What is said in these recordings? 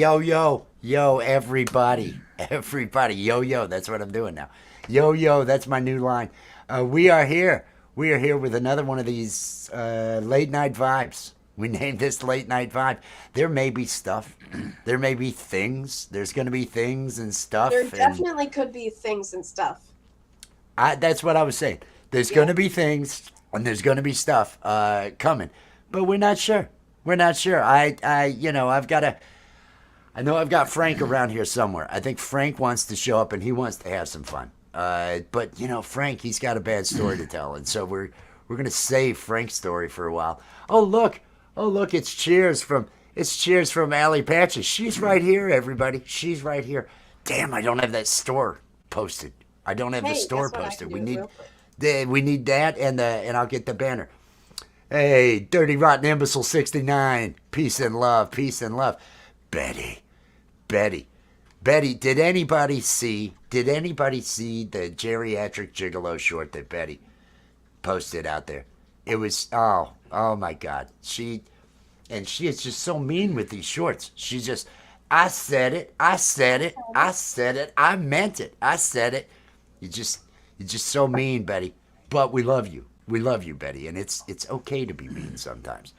yo, everybody, yo. That's what I'm doing now. Yo, that's my new line. We are here. We are here with another one of these late night vibes. We named this late night vibe. There may be stuff. There may be things. There's going to be things and There stuff, and definitely could be things and stuff. that's what I was saying. There's going Yeah. to be things and there's going to be stuff coming, but we're not sure. We're not sure. I've got to. I know I've got Frank around here somewhere. I think Frank wants to show up and he wants to have some fun. But Frank, he's got a bad story to tell, and so we're gonna save Frank's story for a while. Oh look, it's Cheers from Allie Patches. She's right here, everybody. She's right here. Damn, I don't have that store posted. I don't have the Hey, store guess what I can posted. We do need real quick? we need that, and I'll get the banner. Hey, Dirty Rotten Imbecile 69. Peace and love. Peace and love. Betty. Betty. Betty, did anybody see the geriatric gigolo short that Betty posted out there? It was oh my god. She is just so mean with these shorts. She's just I said it. I said it. I said it. I meant it. I said it. You just you're just so mean, Betty. But we love you. We love you, Betty, and it's okay to be mean sometimes.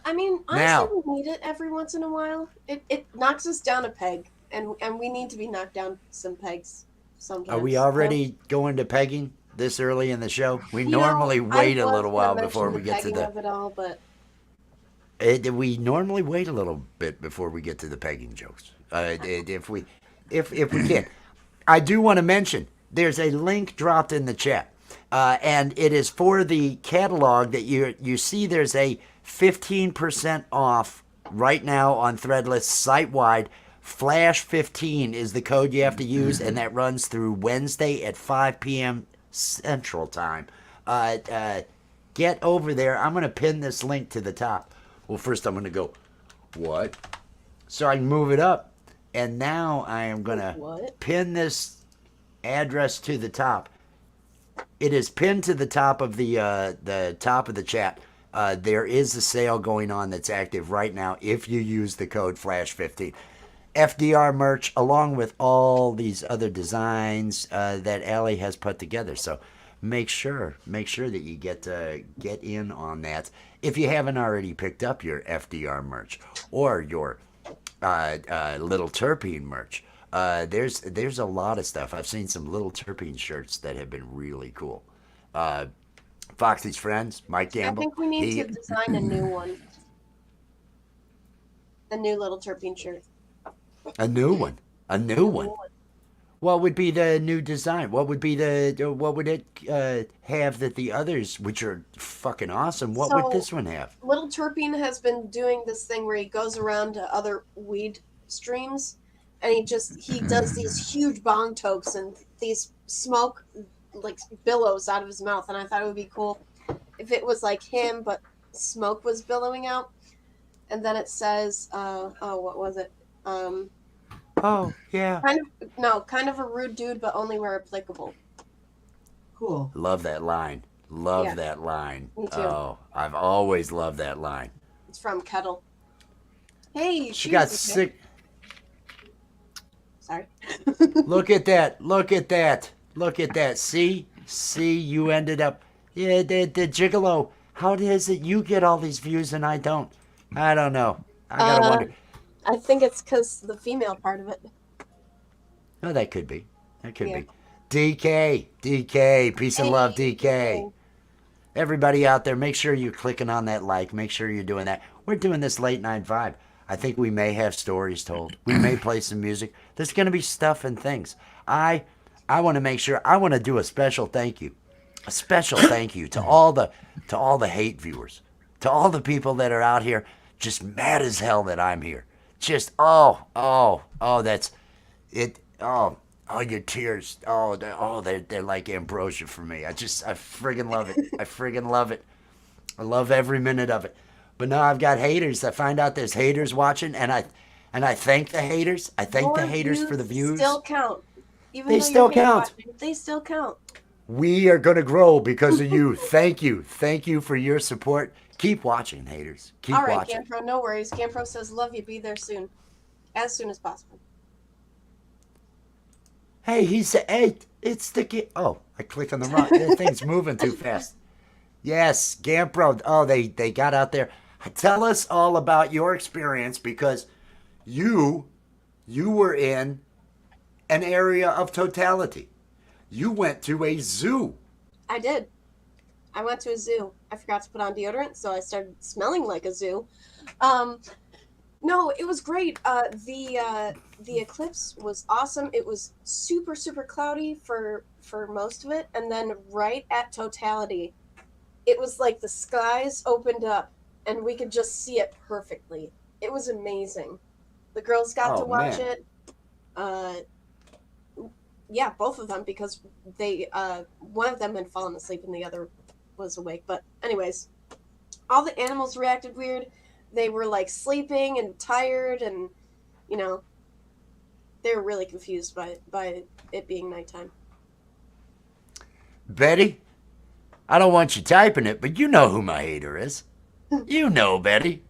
I mean, honestly, Now, we need it every once in a while. It knocks us down a peg, and we need to be knocked down some pegs are we sometimes. already going to pegging this early in the show? We normally I wait a was little gonna while mention before the we get to pegging the. of it all, but We normally wait a little bit before we get to the pegging jokes. If we can, I do want to mention there's a link dropped in the chat, and it is for the catalog that you see. There's a 15% off right now on Threadless site wide. Flash 15 is the code you have to use, and that runs through Wednesday at 5 p.m. Central Time. Uh, uh, get over there. I'm going to pin this link to the top. Well, first I'm going to go, what? So I can move it up. And now I am going to what? pin this address to the top. It is pinned to the top of the top of the chat. There is a sale going on that's active right now if you use the code Flash15. FDR merch along with all these other designs that Allie has put together. So make sure that you get in on that if you haven't already picked up your FDR merch or your Little Terpene merch. There's a lot of stuff. I've seen some Little Terpene shirts that have been really cool. Uh, Foxy's friends, Mike I Gamble, think we need to he design a new one, a new little terpene shirt. a new one, a new A new one. one. What would be the new design? What would it have that the others, which are fucking awesome, what would So this one have? Little Terpene has been doing this thing where he goes around to other weed streams, and he does these huge bong tokes and these smoke like billows out of his mouth. And I thought it would be cool if it was like him, but smoke was billowing out. And then it says, oh, what was it? Oh yeah, Kind of no, kind of a rude dude, but only where applicable. Cool. love that line. Love Yeah, that line. me too. Oh, I've always loved that line. It's from Kettle. Hey, She cheers. got Okay, sick. sorry. Look at that. Look at that. Look at that. See, you ended up. Yeah, the gigolo. How is it you get all these views and I don't? I don't know. I gotta Uh, wonder. I think it's because the female part of it. Oh, that could be. That could Yeah. be. DK, peace and love, Hey, DK. DK. Everybody out there, make sure you're clicking on that like. Make sure you're doing that. We're doing this late night vibe. I think we may have stories told. We may play some music. There's going to be stuff and things. I I want to make sure. I want to do a special thank you to all the hate viewers, to all the people that are out here just mad as hell that I'm here. Just that's it. Oh, your tears. They're like ambrosia for me. I friggin' love it. I friggin' love it. I love every minute of it. But now I've got haters. I find out there's haters watching, and I thank the haters. I thank the Your haters for the views views. still count. Even They though you're still hate count. watching, they still count. We are gonna grow because of you. Thank you. Thank you for your support. Keep watching, haters. All Keep right, watching. Gampro, no worries. Gampro says, love you, be there soon. as soon as possible. Hey, he said, hey, it's the kid. Oh, I clicked on the wrong. The thing's moving too fast. Yes, Gampro. Oh, they got out there. Tell us all about your experience because you you were in an area of totality. You went to a zoo. I did. I went to a zoo. I forgot to put on deodorant, so I started smelling like a zoo. Um, no, it was great. The eclipse was awesome. It was super super cloudy for most of it, and then right at totality, it was like the skies opened up, and we could just see it perfectly. It was amazing. The girls got to Oh watch man. it. Uh, yeah, both of them because they one of them had fallen asleep and the other was awake. But anyways, all the animals reacted weird. They were like sleeping and tired, and you know they were really confused by it being nighttime. Betty, I don't want you typing it, but you know who my hater is. You know, Betty.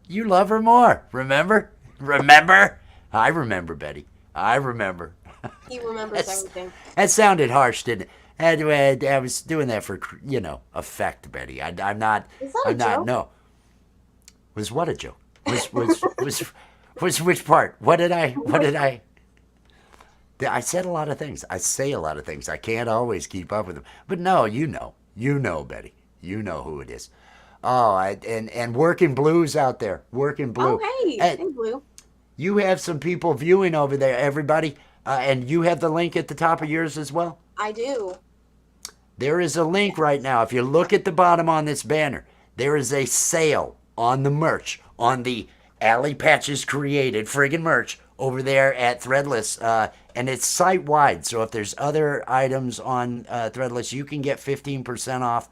You love her more. Remember? Remember? I remember, Betty. I remember. He remembers That's, everything. that sounded harsh, didn't it? I was doing that for, effect, Betty. I'm not. Is that a I'm not. joke? No. Was what a joke? Was which part? What did I? What did I? I said a lot of things. I say a lot of things. I can't always keep up with them. But no, you know, Betty. You know who it is. Oh, and working blues out there, working Oh blue. hey, And hey Blue. you have some people viewing over there, everybody, and you have the link at the top of yours as well. I do. There is a link right now. If you look at the bottom on this banner, there is a sale on the merch, on the Alley Patches Created friggin' merch over there at Threadless. And it's site wide. So if there's other items on Threadless, you can get 15% off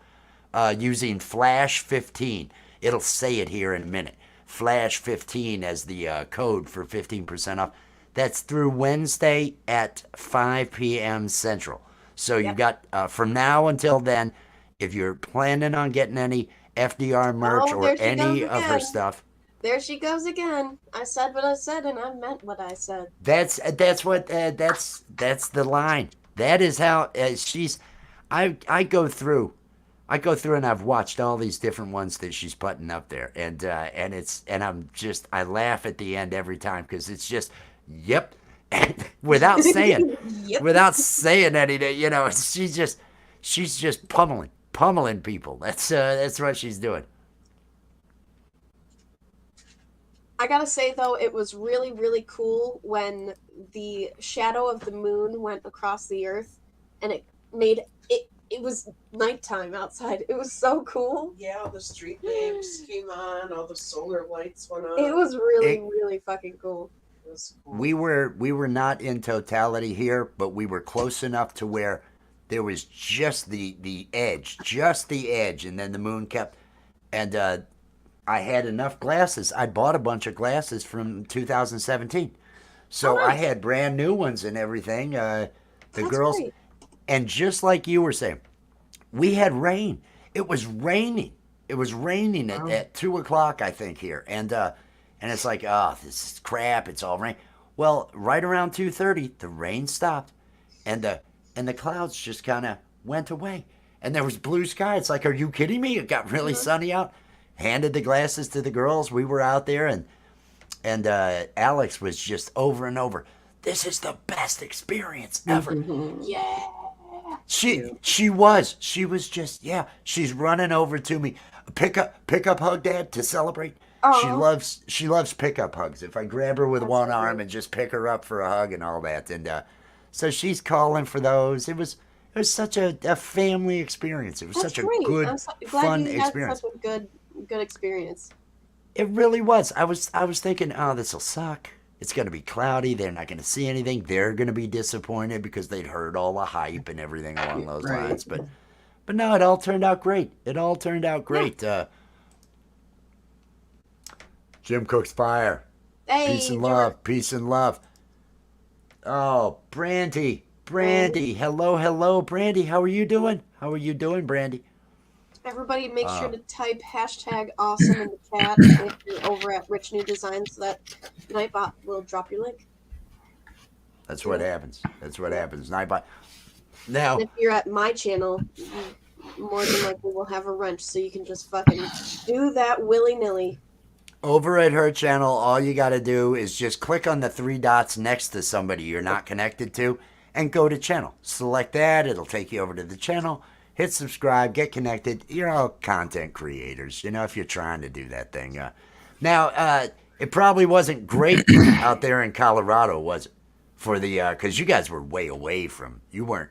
using Flash 15. It'll say it here in a minute. Flash 15 as the code for 15% off. That's through Wednesday at 5 p.m. Central. So you've Yep. got from now until then, if you're planning on getting any FDR merch Oh, or there she goes any of her again. stuff, There she goes again. I said what I said, and I meant what I said. that's the line. That is how she's. I go through. I go through and I've watched all these different ones that she's putting up there, and I'm just I laugh at the end every time because it's just yep, without saying Yep. anything, she's just pummeling people. That's what she's doing. I gotta say though, it was really, really cool when the shadow of the moon went across the earth, and it made it. It was nighttime outside. It was so cool. Yeah, all the street lamps came on, all the solar lights went on. It was really, It, really fucking cool. It was cool. we were not in totality here, but we were close enough to where there was just the edge, and then the moon kept. And I had enough glasses. I bought a bunch of glasses from 2017, Oh, so I nice. had brand new ones and everything. The That's girls, great. and just like you were saying, we had rain. It was raining. It was raining Wow. at 2 o'clock, I think, here, and it's like, oh, this is crap. It's all rain. Well, right around 2:30, the rain stopped, and the clouds just kind of went away, and there was blue sky. It's like, are you kidding me? It got really Mhm. sunny out. Handed the glasses to the girls. We were out there, and Alex was just over and over. This is the best experience ever. Yeah. Yeah. She was just yeah. She's running over to me. Pick up hug, Dad, to celebrate. Oh, She loves pickup hugs. If I grab her with that's one so arm great. and just pick her up for a hug and all that, and so she's calling for those. It was such a family experience. It was That's such a great. good, I'm so glad fun you had experience. such a good experience. It really was. I was thinking, oh, this will suck. It's going to be cloudy. They're not going to see anything. They're going to be disappointed because they'd heard all the hype and everything along those Right. lines. But no, it all turned out great. It all turned out Yeah. great. Jim Cook's Fire. Peace Hey, and Jimmer. love. Peace and love. Oh, Brandy. Brandy. Brandy. Hello, hello, Brandy. How are you doing? How are you doing, Brandy? Everybody make sure Uh, to type hashtag awesome in the chat if you're over at Rich New Designs so that Nightbot will drop your link. That's what happens. That's what Yeah. happens. Nightbot. And Now, if you're at my channel, you more than likely will have a wrench so you can just fucking do that willy-nilly. over at her channel, all you got to do is just click on the three dots next to somebody you're not connected to and go to channel. Select that. It'll take you over to the channel. Hit subscribe. Get connected. You're all content creators, you know, if you're trying to do that thing. Now, it probably wasn't great out there in Colorado, was it? For the, because you guys were way away from, you weren't.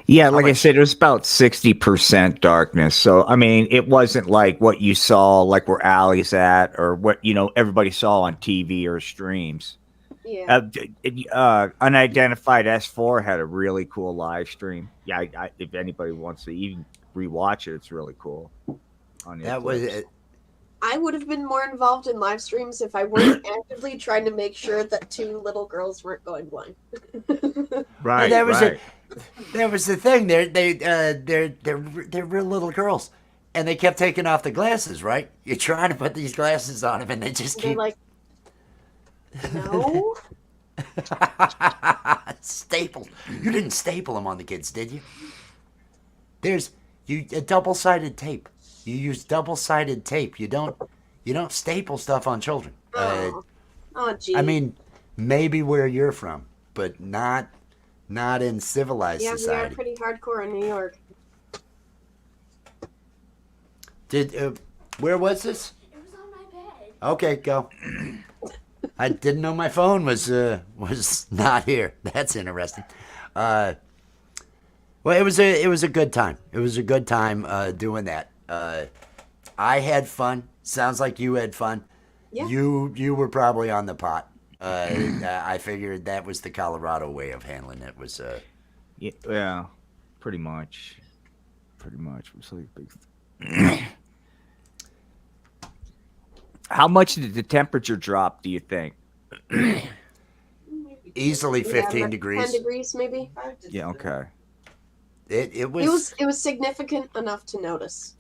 Yeah, like I much- said, it was about 60% darkness. So, I mean, it wasn't like what you saw, like where Allie's at, or what, everybody saw on TV or streams. Yeah. Unidentified S4 had a really cool live stream. Yeah, if anybody wants to even rewatch it, it's really cool. That was, I would have been more involved in live streams if I weren't actively trying to make sure that two little girls weren't going blind. right. that was right. that was the thing. They're real little girls, and they kept taking off the glasses. Right? You're trying to put these glasses on them, and they just They're keep like, no. stapled. You didn't staple them on the kids, did you? There's a double-sided tape. You use double-sided tape. You don't staple stuff on children. Oh, gee. I mean, maybe where you're from, but not in civilized yeah, society. we are pretty hardcore in New York. Where was this? It was on my bed. Okay, go. I didn't know my phone was not here. That's interesting. Well, it was a good time. It was a good time doing that. I had fun. Sounds like you had fun. Yeah. You were probably on the pot. I figured that was the Colorado way of handling it. Was Yeah, pretty much. Pretty much. It was like big. How much did the temperature drop, do you think? easily 15 like degrees. 10 degrees, maybe. Yeah, okay. It was. It was significant enough to notice.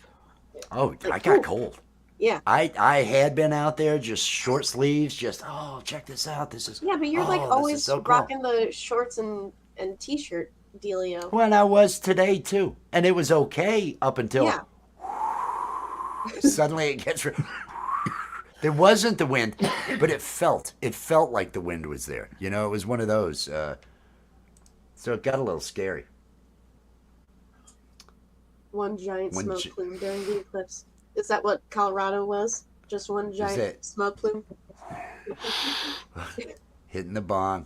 Oh, I like, got ooh. cold. Yeah. I had been out there just short sleeves, just check this out. This is Yeah, but you're like this is always so cool. rocking the shorts and t-shirt dealio. Well, I was today too, and it was okay up until Yeah. suddenly it gets. There wasn't the wind, but it felt like the wind was there. You know, it was one of those. So it got a little scary. One giant One smoke gi- plume during the eclipse. Is that what Colorado was? Just one giant it? smoke plume? Hitting the bomb.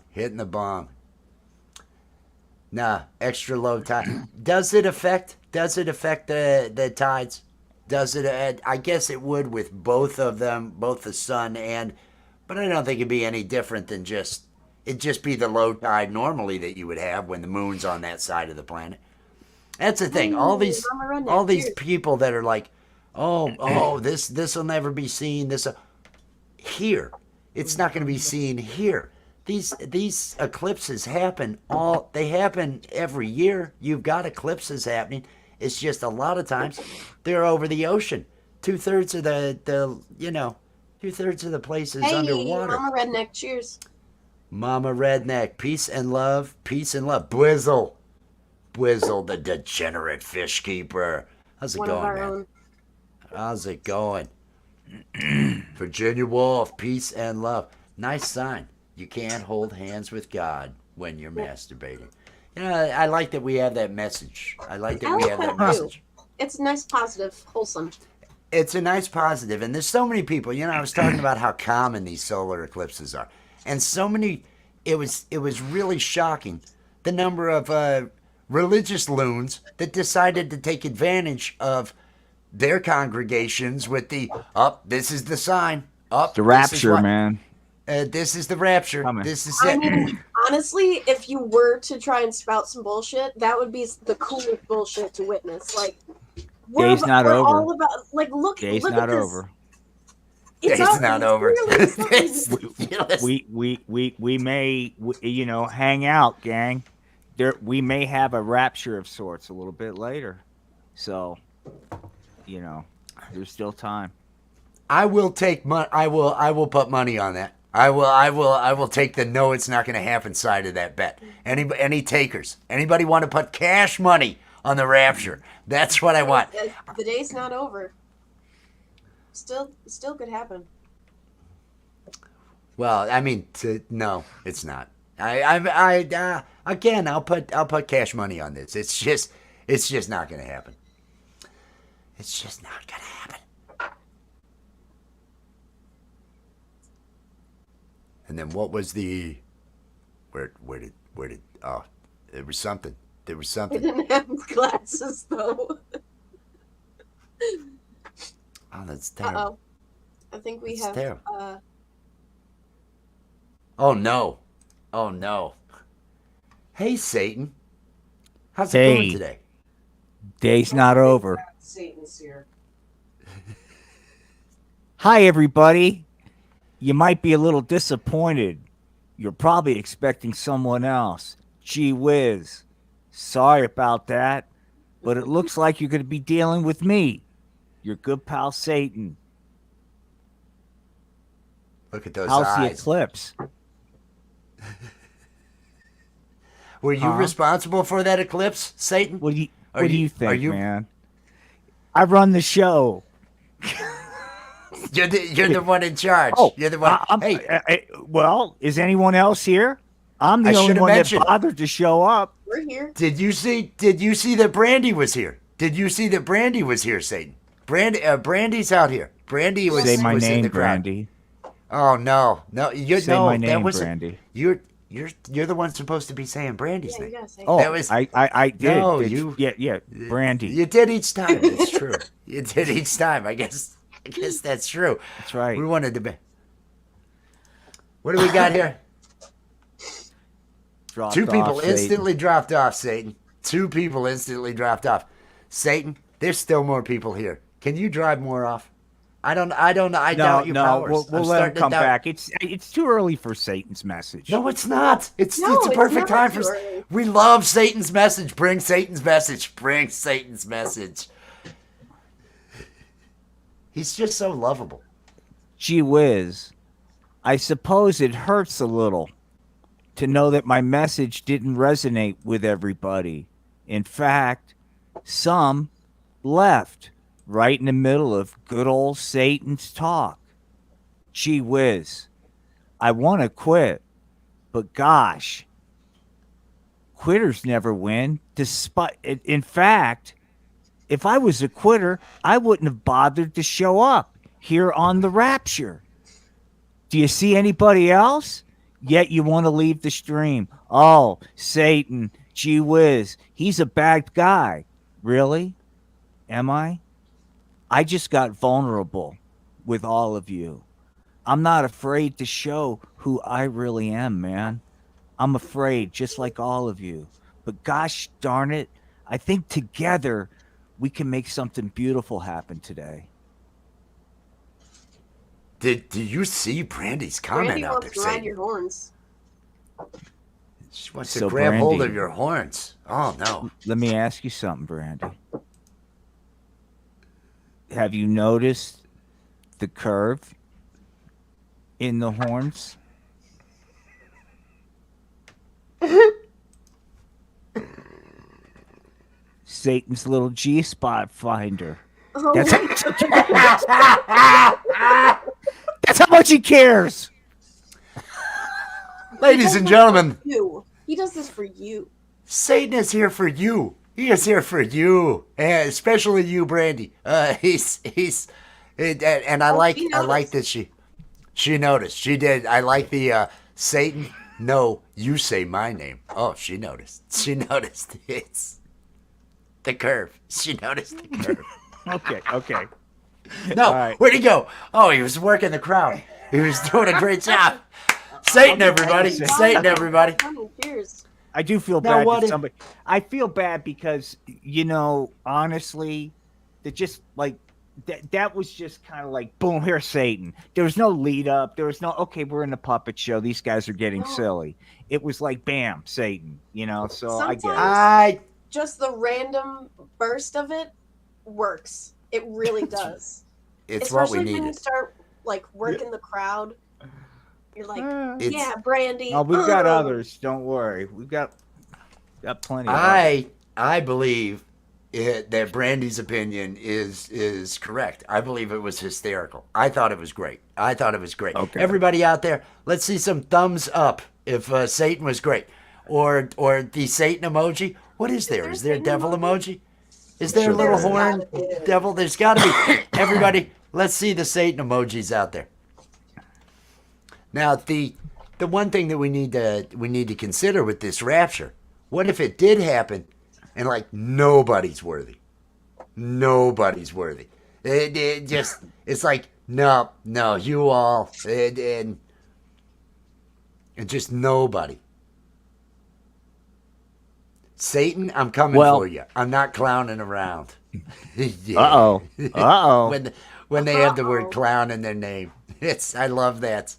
Nah, extra low tide. Does it affect the tides? Does it? I guess it would with both of them, both the sun and. But I don't think it'd be any different than it'd just be the low tide normally that you would have when the moon's on that side of the planet. That's the thing. All these Mama Redneck, these cheers. people that are like, this will never be seen. Here, it's not going to be seen here. These eclipses happen they happen every year. You've got eclipses happening. It's just a lot of times they're over the ocean. 2/3 of the place is Hey, underwater. Mama Redneck, cheers. Mama Redneck, peace and love. Bwizzle, the degenerate fish keeper. How's it One of going, our man? own. How's it going? Virginia Woolf, peace and love. Nice sign. You can't hold hands with God when you're masturbating. You know, I like that we have that message. I like that I we like have that that too. message. It's nice, positive, wholesome. It's a nice positive, and there's so many people. You know, I was talking about how common these solar eclipses are, and so many. It was really shocking the number of religious loons that decided to take advantage of their congregations with this is the sign. The rapture, man. This is the rapture. Coming. This is I it. mean, honestly, if you were to try and spout some bullshit, that would be the coolest bullshit to witness. Like, Day's not over. all about, like, look Day's at not this. over. It's It's all- not it's over. really something. Yes. We may hang out, gang. We may have a rapture of sorts a little bit later. So you know, there's still time. I will take money. I will put money on that. I will take the no, it's not going to happen side of that bet. Any takers? Anybody want to put cash money on the rapture? That's what I want. The day's not over. Still could happen. Well, I mean, no, it's not. Again, I'll put cash money on this. It's just not going to happen. It's just not going to happen. And then what was the? Where did? Oh, there was something. There was I something. didn't have glasses though. Oh, that's terrible. Uh-oh. I think we That's have terrible. Oh no. Oh no. Hey Satan. How's it going Hey. today? Day's not over. Satan's here. Hi, everybody. You might be a little disappointed. You're probably expecting someone else. Gee whiz. Sorry about that. But it looks like you're going to be dealing with me, your good pal Satan. Look at those How's the eyes. eclipse? Were you Huh? responsible for that eclipse, Satan? What do you, Are what do you- you think, are you- man? I run the show. You're the one in charge. Oh, You're the one. Hey, well, is anyone else here? I'm the I only should've one mentioned. that bothered to show up. we're here. did you see that Brandy was here? Did you see that Brandy was here, Satan? Brandy's out here. Brandy was, Say my was in name, the crowd. Brandy. Oh no, you Say no, my that name, wasn't. Brandy. You're the one supposed to be saying Brandy's Yeah, you name. gotta say. Oh, That was- I did. No, Did you- Yeah, Brandy. You did each time. It's true. You did each time. I guess that's true. That's right. We wanted to be. What do we got here? Dropped Two people off, Satan. instantly dropped off, Satan. Two people instantly dropped off. Satan, there's still more people here. Can you drive more off? I don't I No, doubt your no, powers. we'll I'm let him starting to come doubt- back. It's too early for Satan's message. No, it's not. It's No, a it's perfect not time too for. early. We love Satan's message. Bring Satan's message. Bring Satan's message. He's just so lovable. Gee whiz. I suppose it hurts a little to know that my message didn't resonate with everybody. In fact, some left right in the middle of good old Satan's talk. Gee whiz. I want to quit, but gosh, quitters never win. In fact, if I was a quitter, I wouldn't have bothered to show up here on the Rapture. Do you see anybody else? Yet you want to leave the stream. Oh, Satan, gee whiz, he's a bad guy. Really? Am I? I just got vulnerable with all of you. I'm not afraid to show who I really am, man. I'm afraid, just like all of you. But gosh darn it, I think together we can make something beautiful happen today. Do you see Brandy's comment Brandy out there, wants to ride Satan? your horns. She wants So, to grab hold Brandy- of your horns. Oh no. Let me ask you something, Brandy. Have you noticed the curve in the horns? Satan's little G-spot finder. Oh, That's how much he cares. That's how much he cares. Ladies and gentlemen, you. He does this for you. Satan is here for you. He is here for you, and especially you, Brandy. And I Oh, like she I like noticed. that she noticed. She did. I like the Satan. No, you say my name. Oh, she noticed. She noticed. It's the curve. She noticed the curve. Okay. No, All right. where'd he go? Oh, he was working the crowd. He was doing a great job. Satan, everybody. Satan, everybody. Honey, cheers. I do feel Now bad what that if- somebody. I feel bad because honestly, that just like that was just kind of like boom, here's Satan. There was no lead up. There was no okay, we're in the puppet show. These guys are getting No. silly. It was like bam, Satan. So I get it. Sometimes- I Just the random burst of it works. It really does. It's what we Especially when you needed. start like working the crowd. You're like, It's yeah, Brandy. Oh, we've got ugh." others. Don't worry. We've got plenty. Of I believe that Brandy's opinion is correct. I believe it was hysterical. I thought it was great. Okay. Everybody out there, let's see some thumbs up if Satan was great, or the Satan emoji. What is there? Is there a Satan devil emoji? emoji? Is there a Sure little there is. horn Gotta be. devil? There's got to be. Everybody, let's see the Satan emojis out there. Now the one thing that we need to consider with this rapture, what if it did happen and like nobody's worthy? Nobody's worthy. It just it's like no, you all and just nobody. Satan, I'm coming Well- for you. I'm not clowning around. Yeah. Uh oh. When they have the Uh-oh. word clown in their name. I love that.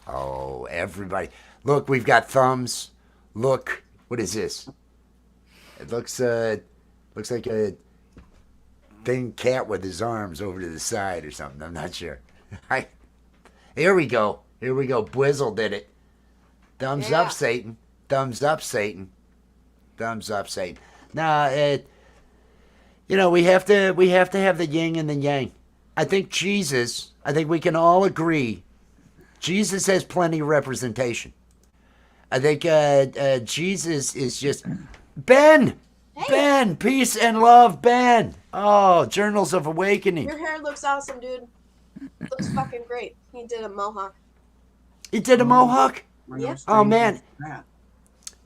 Oh, everybody. Look, we've got thumbs. Look, what is this? It looks like a thing cat with his arms over to the side or something. I'm not sure. Here we go. Bwizzle did it. Thumbs Yeah. up, Satan. Thumbs up, Satan. Thumbs up, Satan. Now, we have to have the yin and the yang. I think we can all agree, Jesus has plenty of representation. I think Jesus is just Ben. Ben, peace and love, Ben. Oh, Journals of Awakening. Your hair looks awesome, dude. Looks fucking great. He did a mohawk. He did a mohawk. Yeah. Oh man.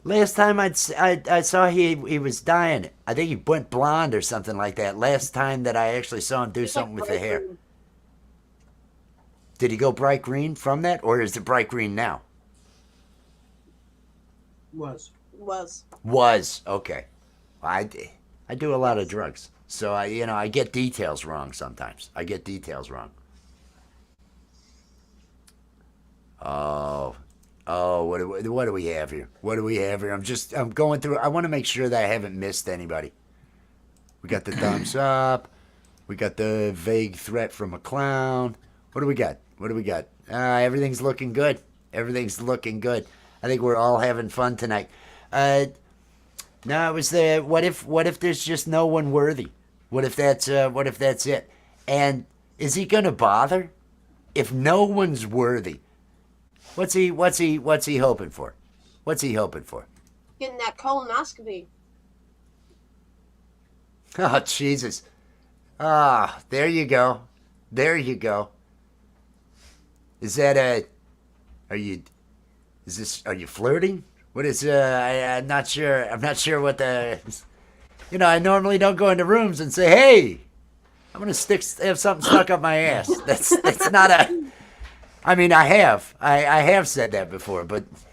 Last time I saw he was dyeing it. I think he went blonde or something like that. Last time that I actually saw him do something with the hair. Did he go bright green from that, or is it bright green now? Was. Was. Okay. I do a lot of drugs, so I get details wrong sometimes. Oh, what do we have here? I'm going through. I want to make sure that I haven't missed anybody. We got the thumbs up. We got the vague threat from a clown. What do we got? Everything's looking good. I think we're all having fun tonight. No, it was the what if there's just no one worthy? What if that's it? And is he gonna bother? If no one's worthy, what's he hoping for? Getting that colonoscopy. Oh Jesus! Ah, there you go. Is that are you flirting? What is I'm not sure what the I normally don't go into rooms and say, "Hey, I'm going to have something stuck up my ass." That's not a I mean, I have said that before,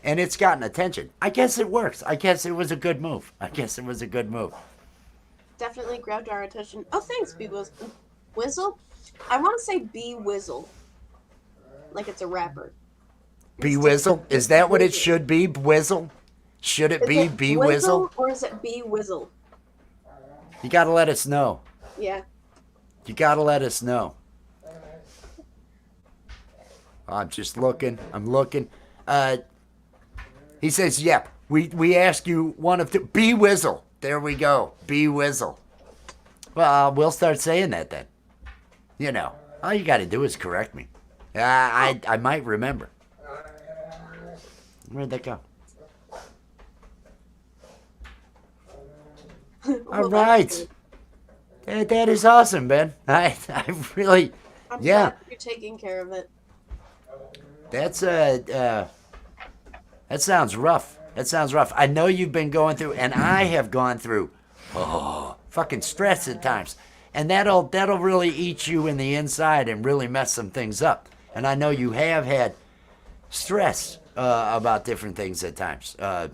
and it's gotten attention. I guess it works. I guess it was a good move. Definitely grabbed our attention. Oh, thanks, B Whizzle. I want to say B Whizzle. Like it's a rapper. B Whizzle? Is that what it should be? Whizzle? Should it be B Whizzle? Or is it B Whizzle? You got to let us know. Yeah. I'm just looking. He says, "Yep. We ask you one of the B Whizzle." There we go. B Whizzle. Well, we'll start saying that then. All you got to do is correct me. I might remember. Where'd that go? All right. That is awesome, Ben. I really, I'm yeah. glad you're taking care of it. That's that sounds rough. I know you've been going through, and I have gone through, fucking stress at times, and that'll really eat you in the inside and really mess some things up. And I know you have had stress about different things at times. Now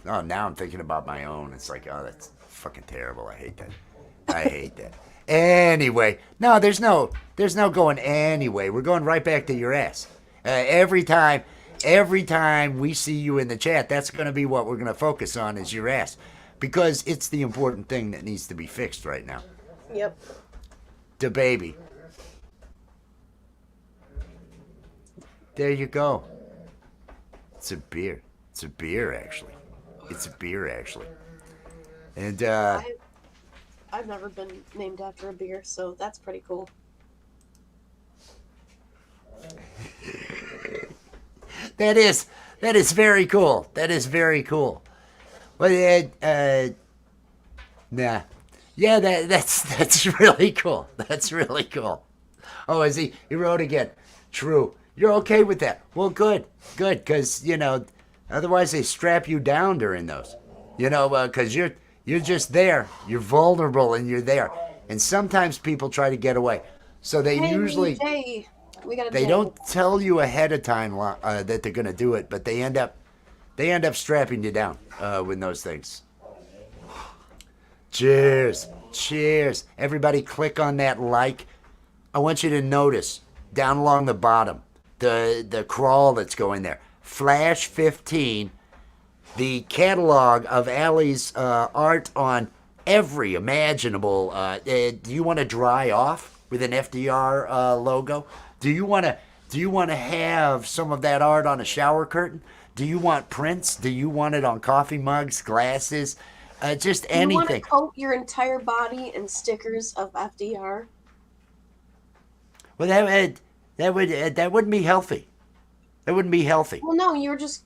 I'm thinking about my own. It's like, oh, that's fucking terrible. I hate that. Anyway, no, there's no going anyway. We're going right back to your ass. Every time we see you in the chat, that's going to be what we're going to focus on is your ass. because it's the important thing that needs to be fixed right now. Yep. The baby. There you go. It's a beer. It's a beer, actually. It's a beer, actually. And I've never been named after a beer, so that's pretty cool. that is very cool. That is very cool. Well, nah, yeah, that's really cool. That's really cool. Oh, is he? He wrote again. True. You're okay with that? Well, good, because otherwise they strap you down during those. Because you're just there. You're vulnerable, and you're there. And sometimes people try to get away, so they Hey, usually. Jay, we got a They Jay. don't tell you ahead of time that they're going to do it, but they end up strapping you down with those things. Cheers. Everybody click on that like. I want you to notice down along the bottom the crawl that's going there. Flash 15, the catalog of Allie's art on every imaginable. Do you want to dry off with an FDR logo? Do you want to have some of that art on a shower curtain? Do you want prints? Do you want it on coffee mugs, glasses, just You want to anything? coat your entire body in stickers of FDR? Well, that wouldn't be healthy. That wouldn't be healthy. Well, no, you're just.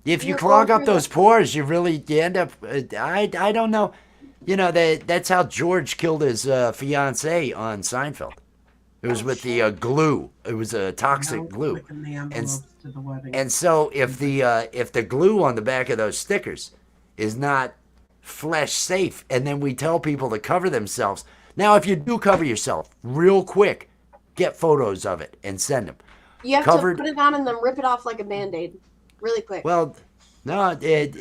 If you You're clog going up through those pores, you end up. I don't know. That's how George killed his fiancee on Seinfeld. It was with the glue. It was a toxic glue. Flicking the envelopes to the wedding. And so if the glue on the back of those stickers is not flesh safe, and then we tell people to cover themselves. Now, if you do cover yourself, real quick, get photos of it and send them. You have Covered- to put it on and then rip it off like a Band-Aid. Really quick. Well, no,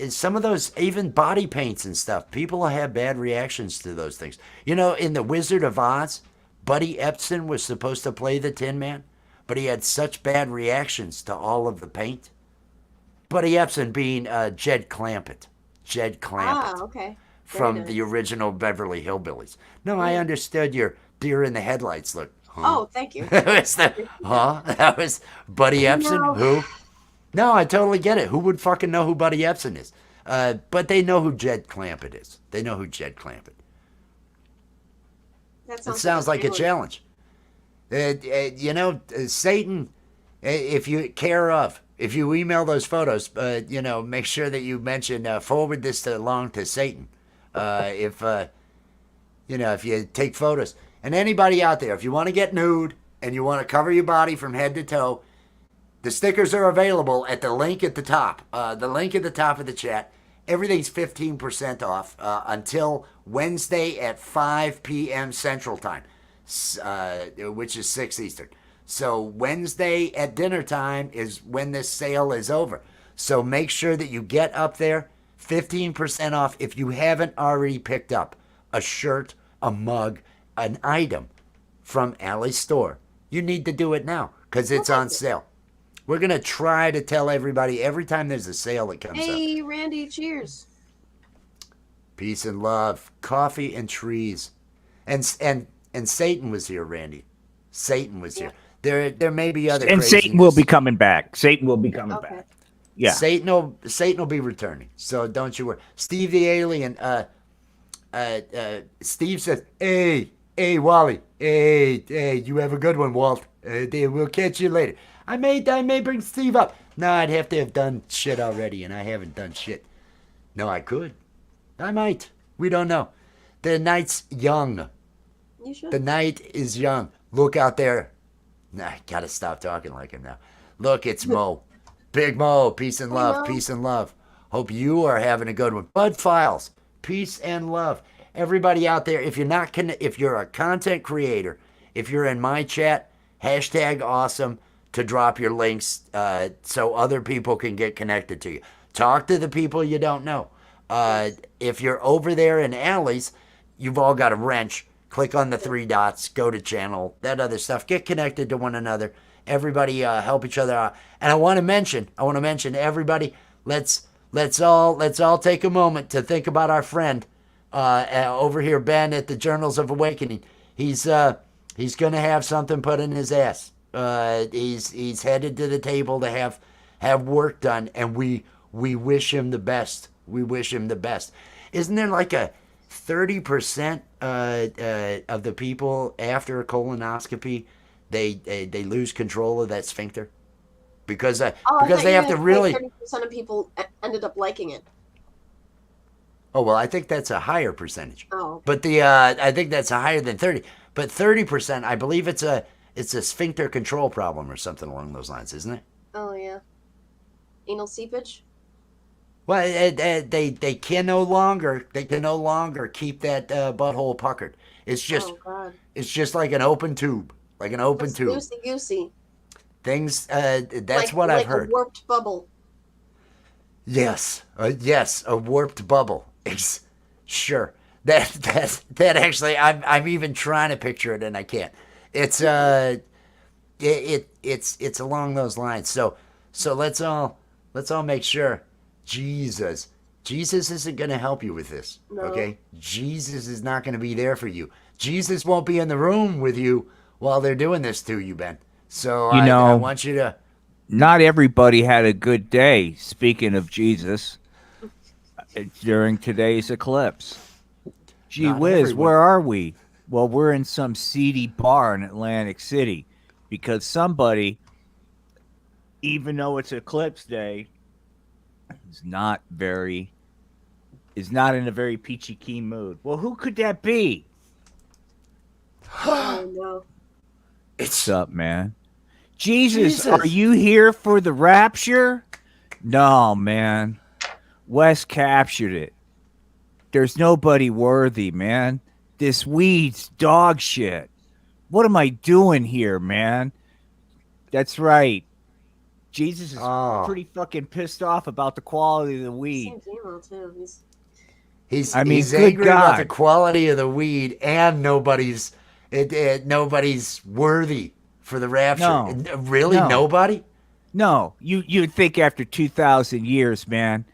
some of those, even body paints and stuff, people have bad reactions to those things. In The Wizard of Oz, Buddy Epson was supposed to play the Tin Man, but he had such bad reactions to all of the paint. Buddy Epson being Jed Clampett. Okay. From Very nice. the original Beverly Hillbillies. No, I understood your deer in the headlights look. Huh? Oh, thank you. That was Buddy Epson? No. Who? No, I totally get it. Who would fucking know who Buddy Epson is? But they know who Jed Clampett is. They know who Jed Clampett. That It sounds like a challenge. Satan, if you email those photos, make sure that you mention, forward this along to Satan. If you take photos. And anybody out there, if you want to get nude and you want to cover your body from head to toe, the stickers are available at the link at the top. The link at the top of the chat. Everything's 15% off until Wednesday at 5 p.m. Central Time, which is 6 Eastern. So Wednesday at dinner time is when this sale is over. So make sure that you get up there. 15% off if you haven't already picked up a shirt, a mug, an item from Allie's store. You need to do it now because it's on sale. We're going to try to tell everybody every time there's a sale that comes up. Hey, Randy, cheers. Peace and love, coffee and trees. And Satan was here, Randy. Satan was here. There may be other And Satan will be coming back. Satan will be coming Okay. back. Yeah. Satan will be returning. So don't you worry. Steve the alien, Steve says, hey, Wally. Hey, you have a good one, Walt. We'll catch you later. I may bring Steve up. No, I'd have to have done shit already, and I haven't done shit. No, I could. I might. We don't know. The night's young. You should. The night is young. Look out there. Nah, I gotta stop talking like him now. Look, it's Mo. Big Mo. Peace and love. Mo. Peace and love. Hope you are having a good one. Bud Files. Peace and love. Everybody out there, if you're a content creator, if you're in my chat, #awesome to drop your links so other people can get connected to you. Talk to the people you don't know. If you're over there in Allie's, you've all got a wrench. Click on the 3 dots, go to channel, that other stuff. Get connected to one another. Everybody help each other out. And I want to mention everybody, let's let's all take a moment to think about our friend over here, Ben, at the Journals of Awakening. He's gonna have something put in his ass. He's headed to the table to have work done, and we wish him the best. We wish him the best. Isn't there like a 30% of the people after a colonoscopy they lose control of that sphincter because they have to really. 30% of people ended up liking it. Oh well, I think that's a higher percentage. Oh, But I think that's higher than 30. But 30%, I believe it's a sphincter control problem or something along those lines, isn't it? oh yeah. Anal seepage. Well, they can no longer keep that butthole puckered. It's just Oh god. like an open tube, Just loosey goosey. Things. That's what like I've heard. A warped bubble. Yes, a warped bubble. Sure. That actually, I'm even trying to picture it and I can't. It's it's along those lines. So let's all make sure Jesus isn't going to help you with this. No. Okay? Jesus is not going to be there for you. Jesus won't be in the room with you while they're doing this to you, Ben. So I want you to. Not everybody had a good day, speaking of Jesus, during today's eclipse. Gee Not whiz, everyone. where are we? Well, we're in some seedy bar in Atlantic City because somebody, even though it's eclipse day, is not in a very peachy keen mood. Well, who could that be? Oh no. It's What's up, man? Jesus, Jesus. are you here for the rapture? No, man. Wes captured it. There's nobody worthy, man. This weed's dog shit. What am I doing here, man? That's right. Jesus is Oh. pretty fucking pissed off about the quality of the weed. Seems emo too. He's I mean, he's good angry about God. the quality of the weed, and nobody's worthy for the rapture. No. Really, No. nobody. No, you'd think after 2,000 years, man,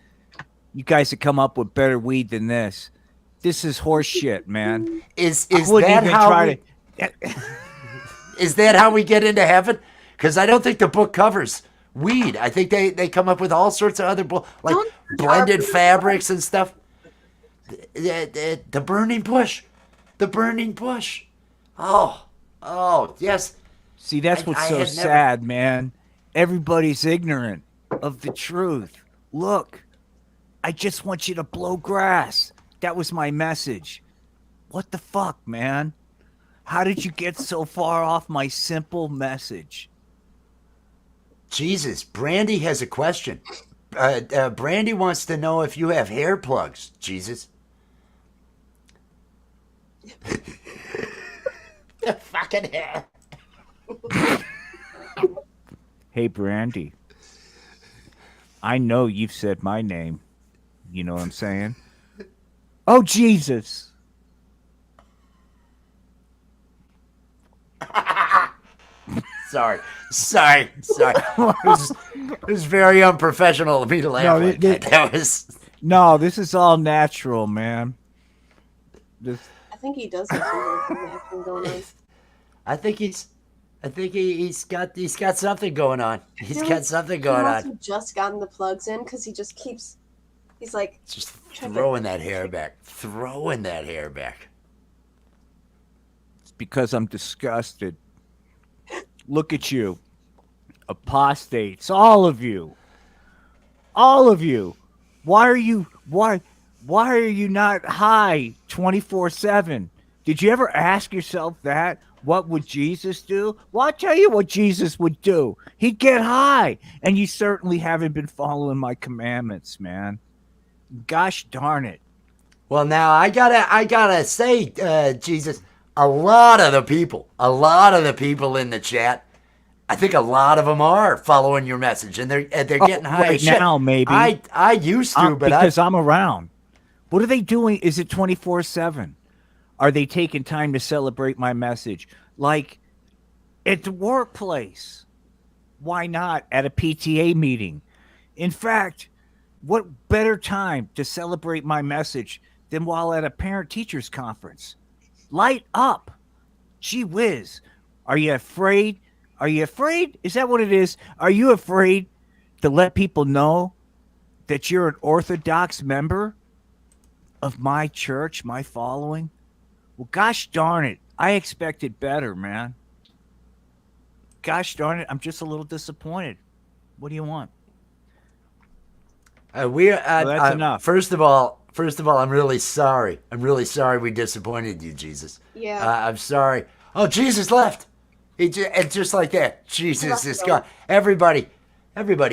you guys had come up with better weed than this. This is horse shit, man. Is I wouldn't that even how try we, to. is that how we get into heaven? Because I don't think the book covers weed. I think they come up with all sorts of other like Don't- blended fabrics and stuff. The burning bush, the burning bush. Oh yes. See, that's what's I so had never- sad, man. Everybody's ignorant of the truth. Look, I just want you to blow grass. That was my message. What the fuck, man? How did you get so far off my simple message? Jesus, Brandy has a question. Brandy wants to know if you have hair plugs, Jesus. The fucking hair. Hey, Brandy. I know you've said my name. You know what I'm saying? Oh, Jesus. Sorry. It was very unprofessional of me to laugh No, like that. That was. No, this is all natural, man. This, I think he does have some acting going on. I think he's got something going on. He's got something He going must on. have just gotten the plugs in because he just keeps. He's like, Just throwing that hair back. Throwing that hair back. it's because I'm disgusted. Look at you. Apostates, all of you. All of you. Why are you not high 24/7? Did you ever ask yourself that? What would Jesus do? Well, I'll tell you what Jesus would do. He'd get high. And you certainly haven't been following my commandments, man. Gosh darn it. Well, now I gotta say, Jesus, a lot of the people in the chat, I think a lot of them are following your message, and they're getting high right as shit. now, maybe. I used to, but because I'm around. What are they doing? Is it 24/7? Are they taking time to celebrate my message? Like at the workplace. Why not at a PTA meeting? In fact, What better time to celebrate my message than while at a parent-teachers conference? Light up. Gee whiz. Are you afraid? Are you afraid? Is that what it is? Are you afraid to let people know that you're an Orthodox member of my church, my following? Well, gosh darn it. I expected better, man. Gosh darn it. I'm just a little disappointed. What do you want? That's enough. First of all, I'm really sorry. I'm really sorry we disappointed you, Jesus. Yeah. I'm sorry. Oh, Jesus left. And just like that, Jesus Left is him. gone. Everybody,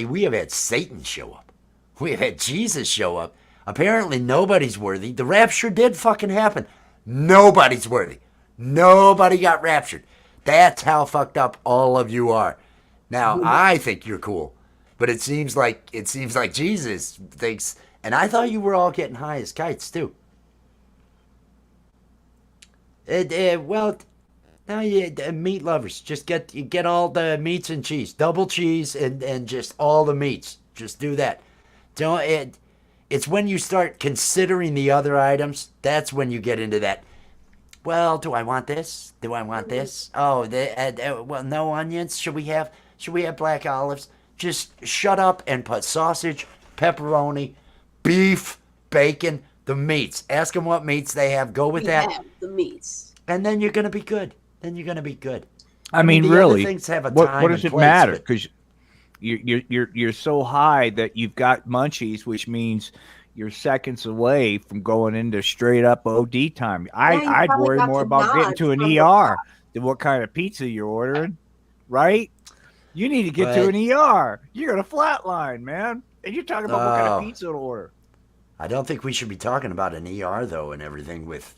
we have had Satan show up. We have had Jesus show up. Apparently, nobody's worthy. The rapture did fucking happen. Nobody's worthy. Nobody got raptured. That's how fucked up all of you are. Now, I think you're cool, but it seems like Jesus thinks. And I thought you were all getting high as kites too. Well, now you meat lovers, just get all the meats and cheese, double cheese and just all the meats. Just do that. Don't. It's when you start considering the other items, that's when you get into that. Well, do I want this? Do I want this? Oh, well, no onions. Should we have black olives? Just shut up and put sausage, pepperoni, beef, bacon, the meats. Ask them what meats they have. Go with We that, have the meats. and then you're gonna be good. I mean, the really, other things have a what time does and it place, matter? but- Because you're so high that you've got munchies, which means you're seconds away from going into straight up OD time. you I'd probably worry got more the about getting nods to an from the ER than what kind of pizza you're ordering, right? You need to get to But- an ER. You're gonna flatline, man. And you're talking about what kind Oh. of pizza to order. I don't think we should be talking about an ER though and everything with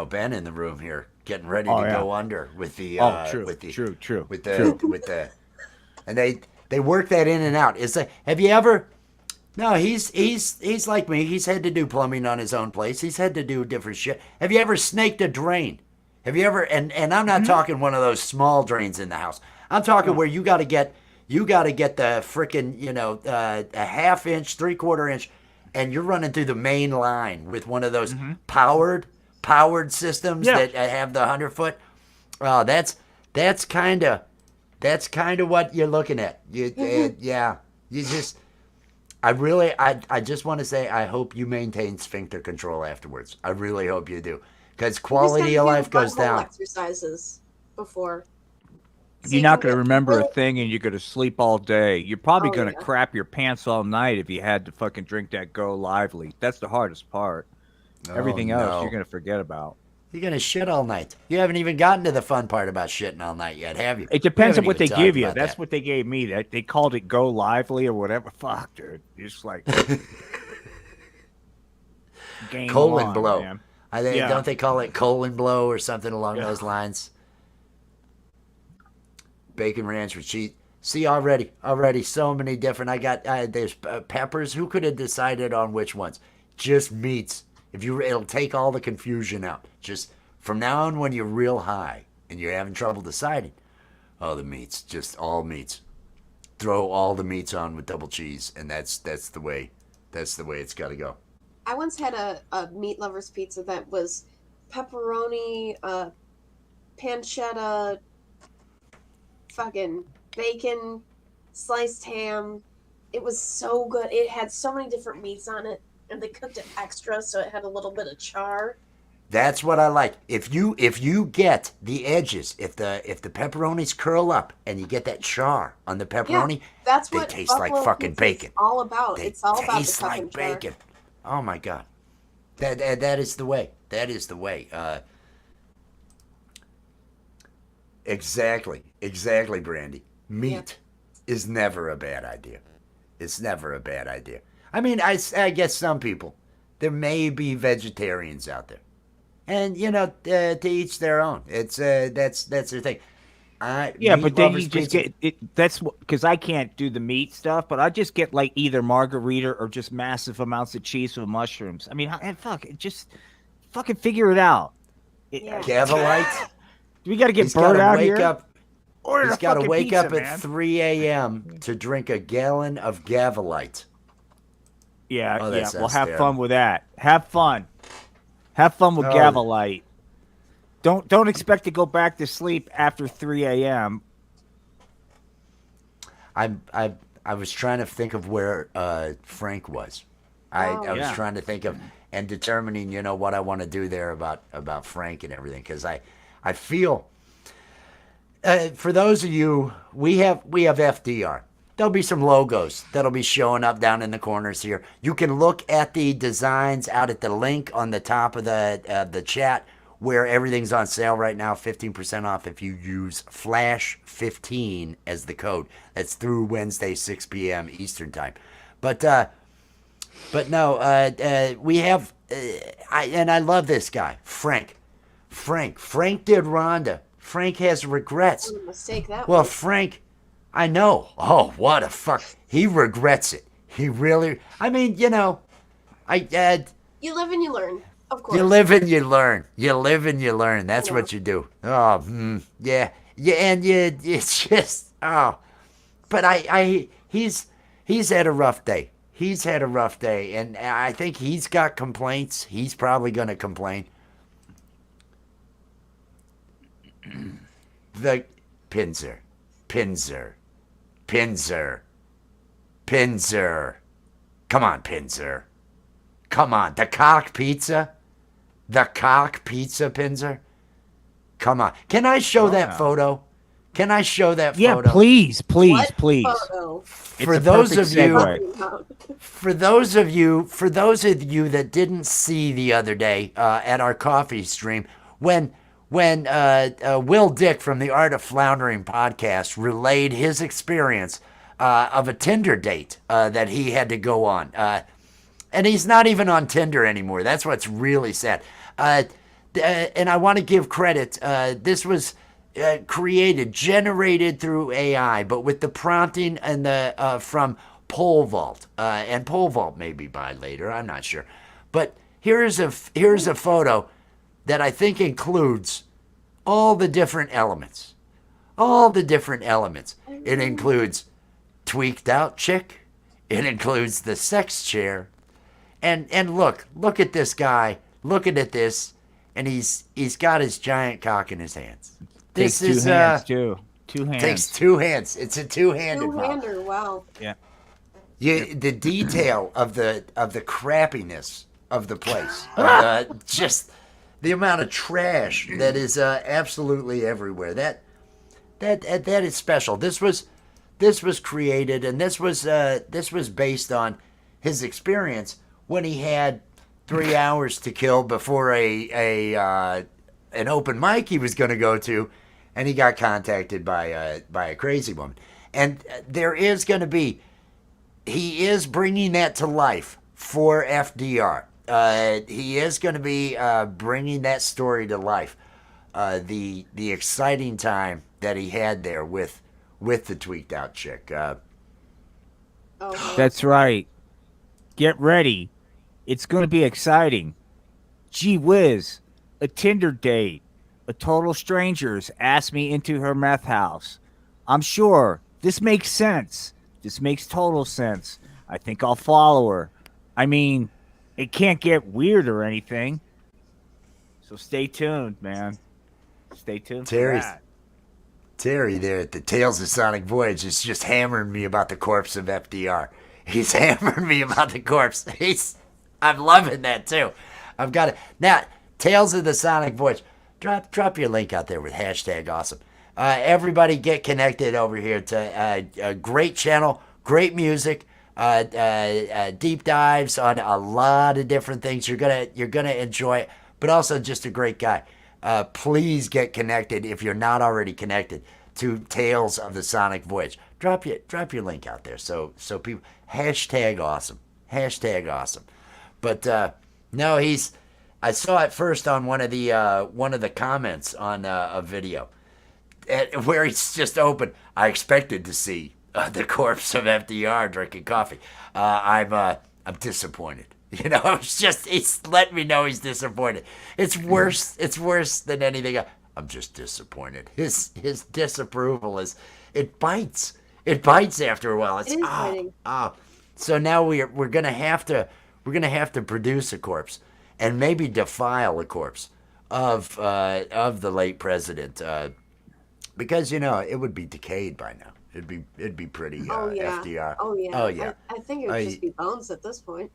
Ben in the room here getting ready Oh, to yeah. go under with the True, with the true. with the and they work that in and out. Is that have you ever? No, he's like me. He's had to do plumbing on his own place. He's had to do different shit. Have you ever snaked a drain? Have you ever? And I'm not talking one of those small drains in the house. I'm talking where you got to get the frickin' a half inch, 3/4 inch, and you're running through the main line with one of those powered systems Yeah. that have the 100-foot. Oh, that's kind of what you're looking at. Yeah, you just. I just want to say I hope you maintain sphincter control afterwards. I really hope you do, because quality of life goes down. Exercises before. You're not going to remember a thing, and you're going to sleep all day. You're probably Oh, going to yeah. crap your pants all night if you had to fucking drink that Go Lively. That's the hardest part. Everything else no. you're going to forget about. You're gonna shit all night. You haven't even gotten to the fun part about shitting all night yet, have you? It depends We on what haven't they even give talked you. about That's that. what they gave me. They called it Go Lively or whatever. Fuck, dude. It's like game Colon on, blow. man. Don't Yeah. they call it colon blow or something along those lines? Bacon ranch with cheese. See, already, so many different. I got there's peppers. Who could have decided on which ones? Just meats. It'll take all the confusion out. Just from now on, when you're real high and you're having trouble deciding, oh, the meats, just all meats. Throw all the meats on with double cheese, and that's the way. That's the way it's got to go. I once had a meat lovers pizza that was pepperoni, pancetta, fucking bacon, sliced ham. It was so good. It had so many different meats on it, and they cooked it extra, so it had a little bit of char. That's what I like. If you get the edges, if the pepperonis curl up and you get that char on the pepperoni, That's they what taste like buffalo fucking pizza's bacon. all about. They It's all about the taste cup like and char. bacon. Oh my god, that is the way. That is the way. Exactly, Brandy. Meat is never a bad idea. It's never a bad idea. I mean, I guess some people, there may be vegetarians out there, and to each their own. It's that's their thing. Yeah, meat but then lovers you just pizza- get it. That's because I can't do the meat stuff, but I just get like either margarita or just massive amounts of cheese with mushrooms. I mean, just fucking figure it out. Yeah. Gavelite. We got to get He's Bird got to out wake here. up. Order He's a got to fucking wake pizza, up man. at 3 a.m. to drink a gallon of Gavelite. Yeah, Oh, yeah. that Well, sounds have terrible. fun with that. Have fun. Have fun with Oh. Gavelite. Don't expect to go back to sleep after 3 a.m. I was trying to think of where Frank was. I was Yeah. trying to think of and determining, what I want to do there about Frank and everything, because I feel for those of you, we have FDR. There'll be some logos that'll be showing up down in the corners here. You can look at the designs out at the link on the top of the chat where everything's on sale right now, 15% off if you use Flash15 as the code. That's through Wednesday, 6 p.m. Eastern time. But no, we have, I love this guy, Frank. Frank did Rhonda. Frank has regrets. What a mistake that Well, was. Frank, I know. Oh, what a fuck. He regrets it. He really, I mean, You live and you learn, of course. you live and you learn. You live and you learn. That's Yeah. what you do. Oh, yeah. Yeah, and it's just, oh. But he's had a rough day. He's had a rough day, and I think he's got complaints. He's probably going to complain. The Pinzer. Come on, Pinzer. Come on. The cock pizza, Pinzer. Come on. Can I show that yeah. photo? Can I show that Yeah, photo? please. What Please. photo? It's For a those perfect of you, segue. for those of you that didn't see the other day at our coffee stream, when Will Dick from the Art of Floundering podcast relayed his experience of a Tinder date that he had to go on, and he's not even on Tinder anymore. That's what's really sad. And I want to give credit. This was generated through AI, but with the prompting and the from Pole Vault, and Pole Vault may be by later. I'm not sure, but here's a photo that I think includes all the different elements. All the different elements. It includes tweaked out chick. It includes the sex chair, and look at this guy looking at this, and he's got his giant cock in his hands. This Takes is two hands too. 2 hands. takes 2 hands. It's a two-handed model. Two-hander, wow. Yeah. The detail of the crappiness of the place, just the amount of trash that is absolutely everywhere. That is special. This was created, and this was based on his experience when he had 3 hours to kill before an open mic he was going to go to, and he got contacted by a crazy woman. And there is going to be. He is bringing that to life for FDR. He is going to be bringing that story to life. The exciting time that he had there with the tweaked out chick. Oh, That's right. Get ready. It's going to be exciting. Gee whiz. A Tinder date. A total strangers asked me into her meth house. I'm sure this makes sense. This makes total sense. I think I'll follow her. I mean, it can't get weird or anything. So stay tuned, man. Stay tuned Terry's- for that. Terry there at the Tales of Sonic Voyage is just hammering me about the corpse of FDR. He's hammering me about the corpse. I'm loving that too. I've got it. Now, Tales of the Sonic Voyage. Drop your link out there with #awesome. Everybody get connected over here to a great channel, great music, deep dives on a lot of different things. You're gonna enjoy it, but also just a great guy. Please get connected if you're not already connected to Tales of the Sonic Voyage. Drop your link out there so people #awesome. #awesome. But no, I saw it first on one of the comments on a video where he's just open. I expected to see the corpse of FDR drinking coffee. I'm disappointed. He's letting me know he's disappointed. It's worse. It's worse than anything else. I'm just disappointed. His disapproval it bites. It bites after a while. It's It is biting. So now we're gonna have to produce a corpse, and maybe defile a corpse of the late president, because it would be decayed by now. It'd be pretty Oh yeah. FDR. Oh yeah. Oh yeah. I think it would just be bones at this point.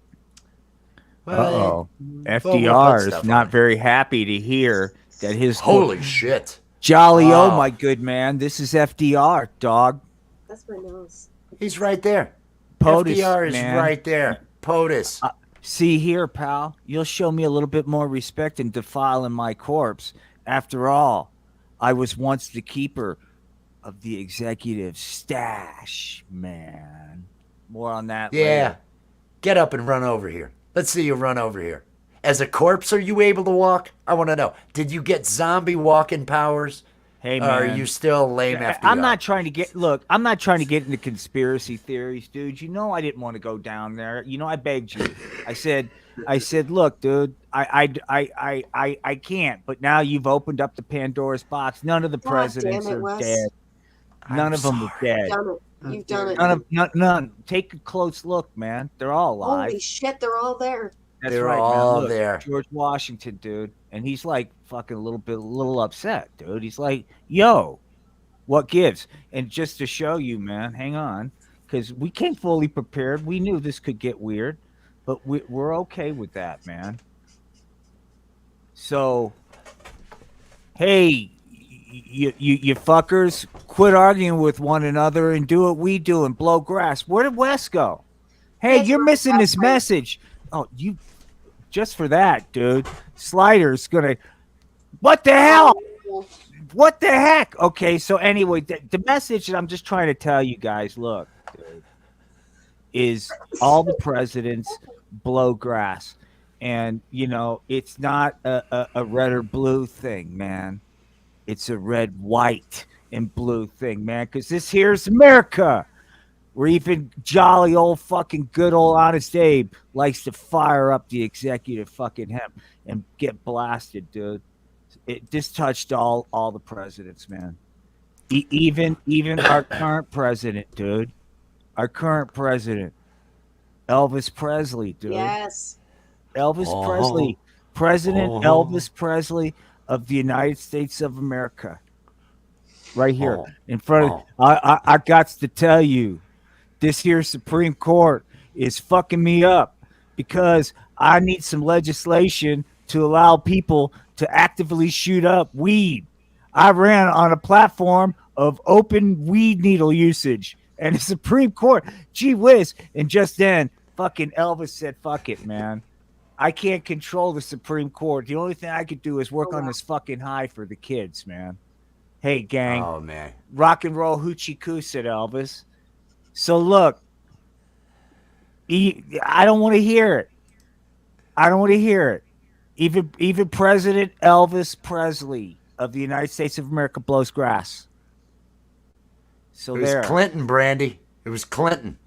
Uh-oh. we'll FDR put is stuff not on it. very happy to hear that his Holy shit! Jolly, oh Oh. my good man, this is FDR, dog. That's my nose. He's right there. POTUS, FDR is man. right there. POTUS. See here, pal, you'll show me a little bit more respect in defiling my corpse. After all, I was once the keeper of the executive stash, man. More on that Yeah. later. Get up and run over here. Let's see you run over here. As a corpse, are you able to walk? I want to know. Did you get zombie walking powers? Hey, Or man. are you still lame FDR? I'm not trying to get I'm not trying to get into conspiracy theories, dude. You know I didn't want to go down there. You know I begged you. I said, look, dude, I can't. But now you've opened up the Pandora's box. None of the God presidents damn it, are Wes. dead. None of them are dead. You've done it. You've done it. None. Take a close look, man. They're all alive. Holy shit, they're all there. That's They're right, man. all Look, there. George Washington, dude, and he's like fucking a little upset, dude. He's like, "Yo, what gives?" And just to show you, man, hang on, because we came fully prepared. We knew this could get weird, but we're okay with that, man. So, hey, you fuckers, quit arguing with one another and do what we do and blow grass. Where did Wes go? Hey, Yes, you're we're missing this outside. message. Oh, you just for that, dude. Slider's gonna. What the hell? Oh, What the heck? Okay, so anyway, the message that I'm just trying to tell you guys, look, dude, is all the presidents blow grass. And, it's not a red or blue thing, man. It's a red, white, and blue thing, man, because this here's America. Where even jolly old fucking good old honest Abe likes to fire up the executive fucking hemp and get blasted, dude. This touched all the presidents, man. Even our current president, dude. Our current president, Elvis Presley, dude. yes. Elvis Oh. Presley, President Oh. Elvis Presley of the United States of America. Right here Oh. in front of I got to tell you. This here Supreme Court is fucking me up because I need some legislation to allow people to actively shoot up weed. I ran on a platform of open weed needle usage and the Supreme Court, gee whiz. And just then, fucking Elvis said, fuck it, man. I can't control the Supreme Court. The only thing I could do is work on this fucking high for the kids, man. Hey, gang. Oh man. Rock and roll hoochie coo, said Elvis. So look, I don't want to hear it. I don't want to hear it. Even President Elvis Presley of the United States of America blows grass. So It was there. Clinton, Brandy. It was Clinton.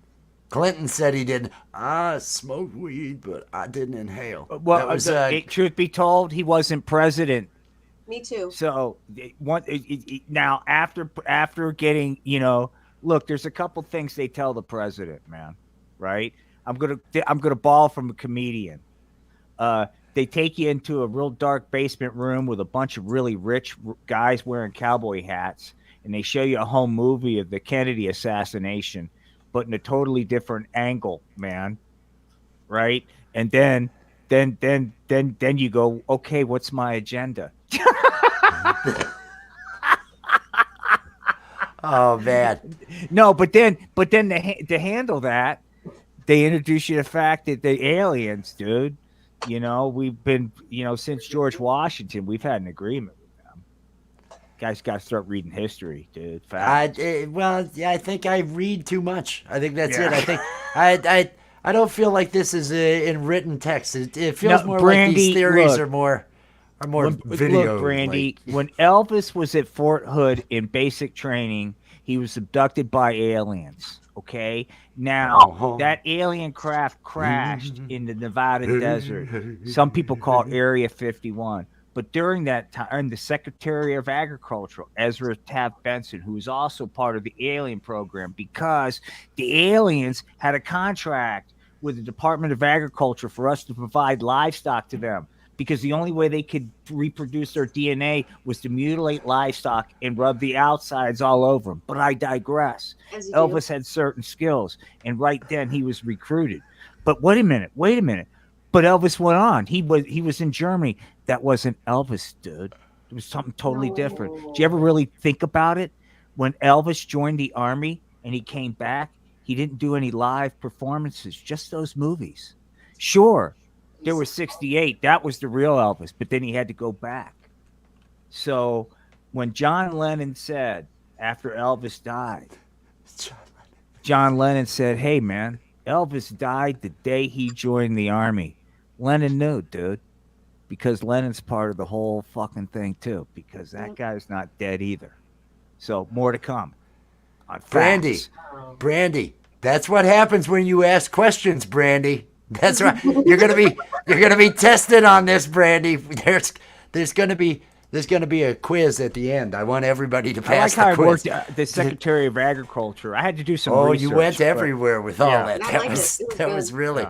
Clinton said he didn't. I smoked weed, but I didn't inhale. Well, That was, truth be told, he wasn't president. Me too. So now after getting, look, there's a couple things they tell the president, man. Right? I'm gonna ball from a comedian. They take you into a real dark basement room with a bunch of really rich guys wearing cowboy hats, and they show you a home movie of the Kennedy assassination, but in a totally different angle, man. Right? And then you go, okay, what's my agenda? oh man. No, but then to handle that, they introduce you to the fact that the aliens, dude. We've been, since George Washington, we've had an agreement with them. Guys got to start reading history, dude. I think I read too much. I think that's Yeah. it. I think I don't feel like this is in written text. It feels No, more Brandy, like these theories look. are more video. Look, Brandy, like- when Elvis was at Fort Hood in basic training, he was abducted by aliens. Okay, now Uh-huh. that alien craft crashed in the Nevada desert. Some people call it Area 51. But during that time, the Secretary of Agriculture, Ezra Taft Benson, who was also part of the alien program, because the aliens had a contract with the Department of Agriculture for us to provide livestock to them, because the only way they could reproduce their DNA was to mutilate livestock and rub the outsides all over them. But I digress. As you Elvis had certain skills, and right then he was recruited. But wait a minute. But Elvis went on. He was in Germany. That wasn't Elvis, dude. It was something totally different. Did you ever really think about it? When Elvis joined the army and he came back, he didn't do any live performances, just those movies. Sure, there was 68. That was the real Elvis, but then he had to go back. So when John Lennon said, after Elvis died, John Lennon said, hey, man, Elvis died the day he joined the army. Lennon knew, dude, because Lennon's part of the whole fucking thing, too, because that guy's not dead either. So more to come on Brandy, facts. Brandy, that's what happens when you ask questions, Brandy. That's right. You're gonna be tested on this, Brandy. There's gonna be a quiz at the end. I want everybody to I like pass how the I quiz. worked the Secretary of Agriculture. I had to do some Oh, research. you went but- everywhere with all Yeah. that. I That liked was it. It was that good. was really.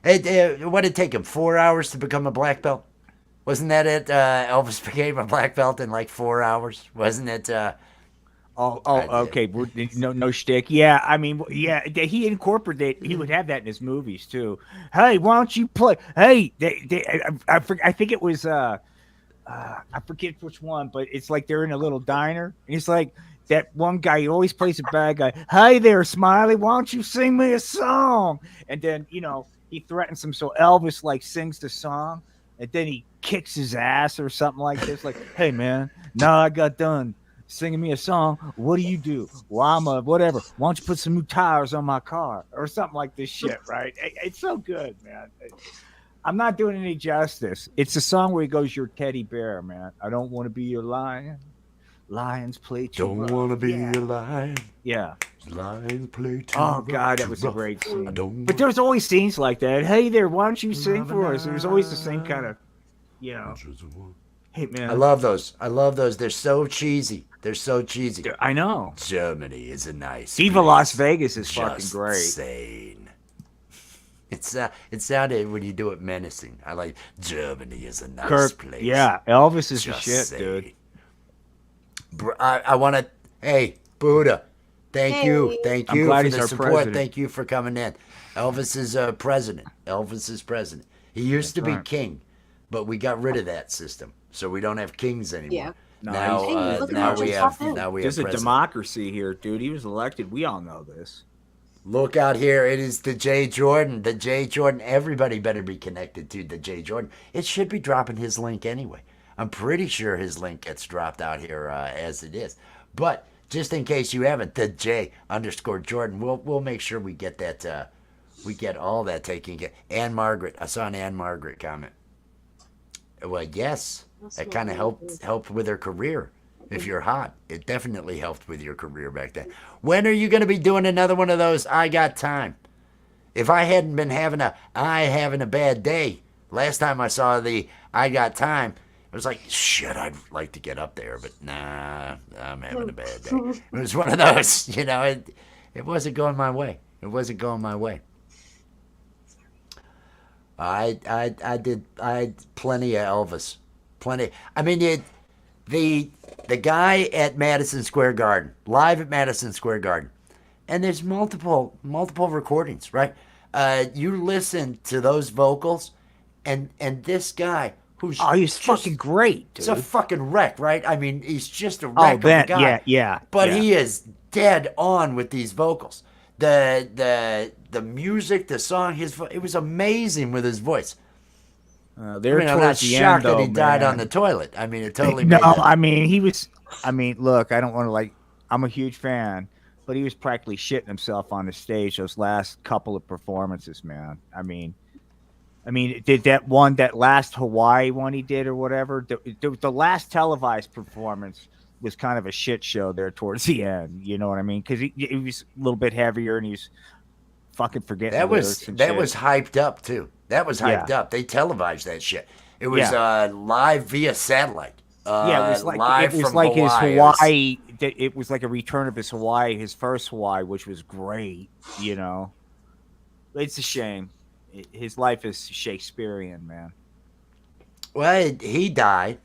Yeah. What did it take him? 4 hours to become a black belt? Wasn't that it? Elvis became a black belt in like 4 hours. Wasn't it? Oh, I did. okay. No shtick. Yeah, I mean, yeah, he incorporated. He would have that in his movies too. Hey, why don't you play? Hey, I think it was I forget which one, but it's like they're in a little diner, and he's like that one guy. He always plays a bad guy. Hey there, Smiley, why don't you sing me a song? And then he threatens him, so Elvis like sings the song, and then he kicks his ass or something like this. Like, hey man, now I got done singing me a song. What do? Well, I'm a whatever. Why don't you put some new tires on my car or something like this shit, right? It's so good, man. I'm not doing any justice. It's a song where he goes, "Your teddy bear, man. I don't want to be your lion. Lions play too Don't rough." want to be Yeah. a lion. Yeah. Lion play too Oh rough, God, that too was a rough. great I scene. don't But there's always scenes like that. Hey there, why don't you sing for us? There's always the same kind of, hey man. I love those. They're so cheesy. I know. Germany is a nice. Viva place. Las Vegas is fucking Just great. Saying. It sounded when you do it menacing. I like Germany is a nice Kirk, place. yeah, Elvis is the Just shit, saying. dude. I want to. Hey, Buddha, thank you Hey. I'm for glad the he's our support. president. Thank you for coming in. Elvis is president. He used to be right. king, but we got rid of that system, so we don't have kings anymore. Yeah. No, Now, Hey, look at now that we just have popped in. now we There's have a president. democracy here, dude. He was elected. We all know this. Look out here. It is the Jay Jordan. The Jay Jordan. Everybody better be connected to the Jay Jordan. It should be dropping his link anyway. I'm pretty sure his link gets dropped out here as it is. But just in case you haven't, the J_Jordan. We'll make sure we get that. We get all that taken care. Ann Margaret. I saw an Ann Margaret comment. Well, yes, That's it what kind of we helped with her career. If you're hot, it definitely helped with your career back then. When are you going to be doing another one of those? I got time. If I hadn't been having a bad day, last time I saw the I got time, it was like, shit, I'd like to get up there, but nah, I'm having a bad day. It was one of those, it wasn't going my way. It wasn't going my way. I had plenty of Elvis. Plenty. I mean, the guy at Madison Square Garden, live at Madison Square Garden, and there's multiple recordings, right? You listen to those vocals, and this guy who's He's just- fucking great, dude. It's a fucking wreck, right? I mean, he's just a wreck Oh, of that, a guy. yeah. But yeah. he is dead on with these vocals. The music, the song, it was amazing with his voice. They're I'm not towards the shocked end, that he though, died man. on the toilet. I mean, it totally No, made that. I mean he was. I mean, look, I don't want to I'm a huge fan, but he was practically shitting himself on the stage those last couple of performances, man. I mean, did that last Hawaii one he did or whatever? The last televised performance was kind of a shit show there towards the end. You know what I mean? Because he was a little bit heavier and he's fucking forgetting That the was lyrics and that shit. was hyped up too. That was hyped Yeah. up. They televised that shit. It was live via satellite. Yeah, it was like live from his Hawaii. It was- Hawaii. It was like a return of his Hawaii, his first Hawaii, which was great. You know, it's a shame. His life is Shakespearean, man. Well, he died.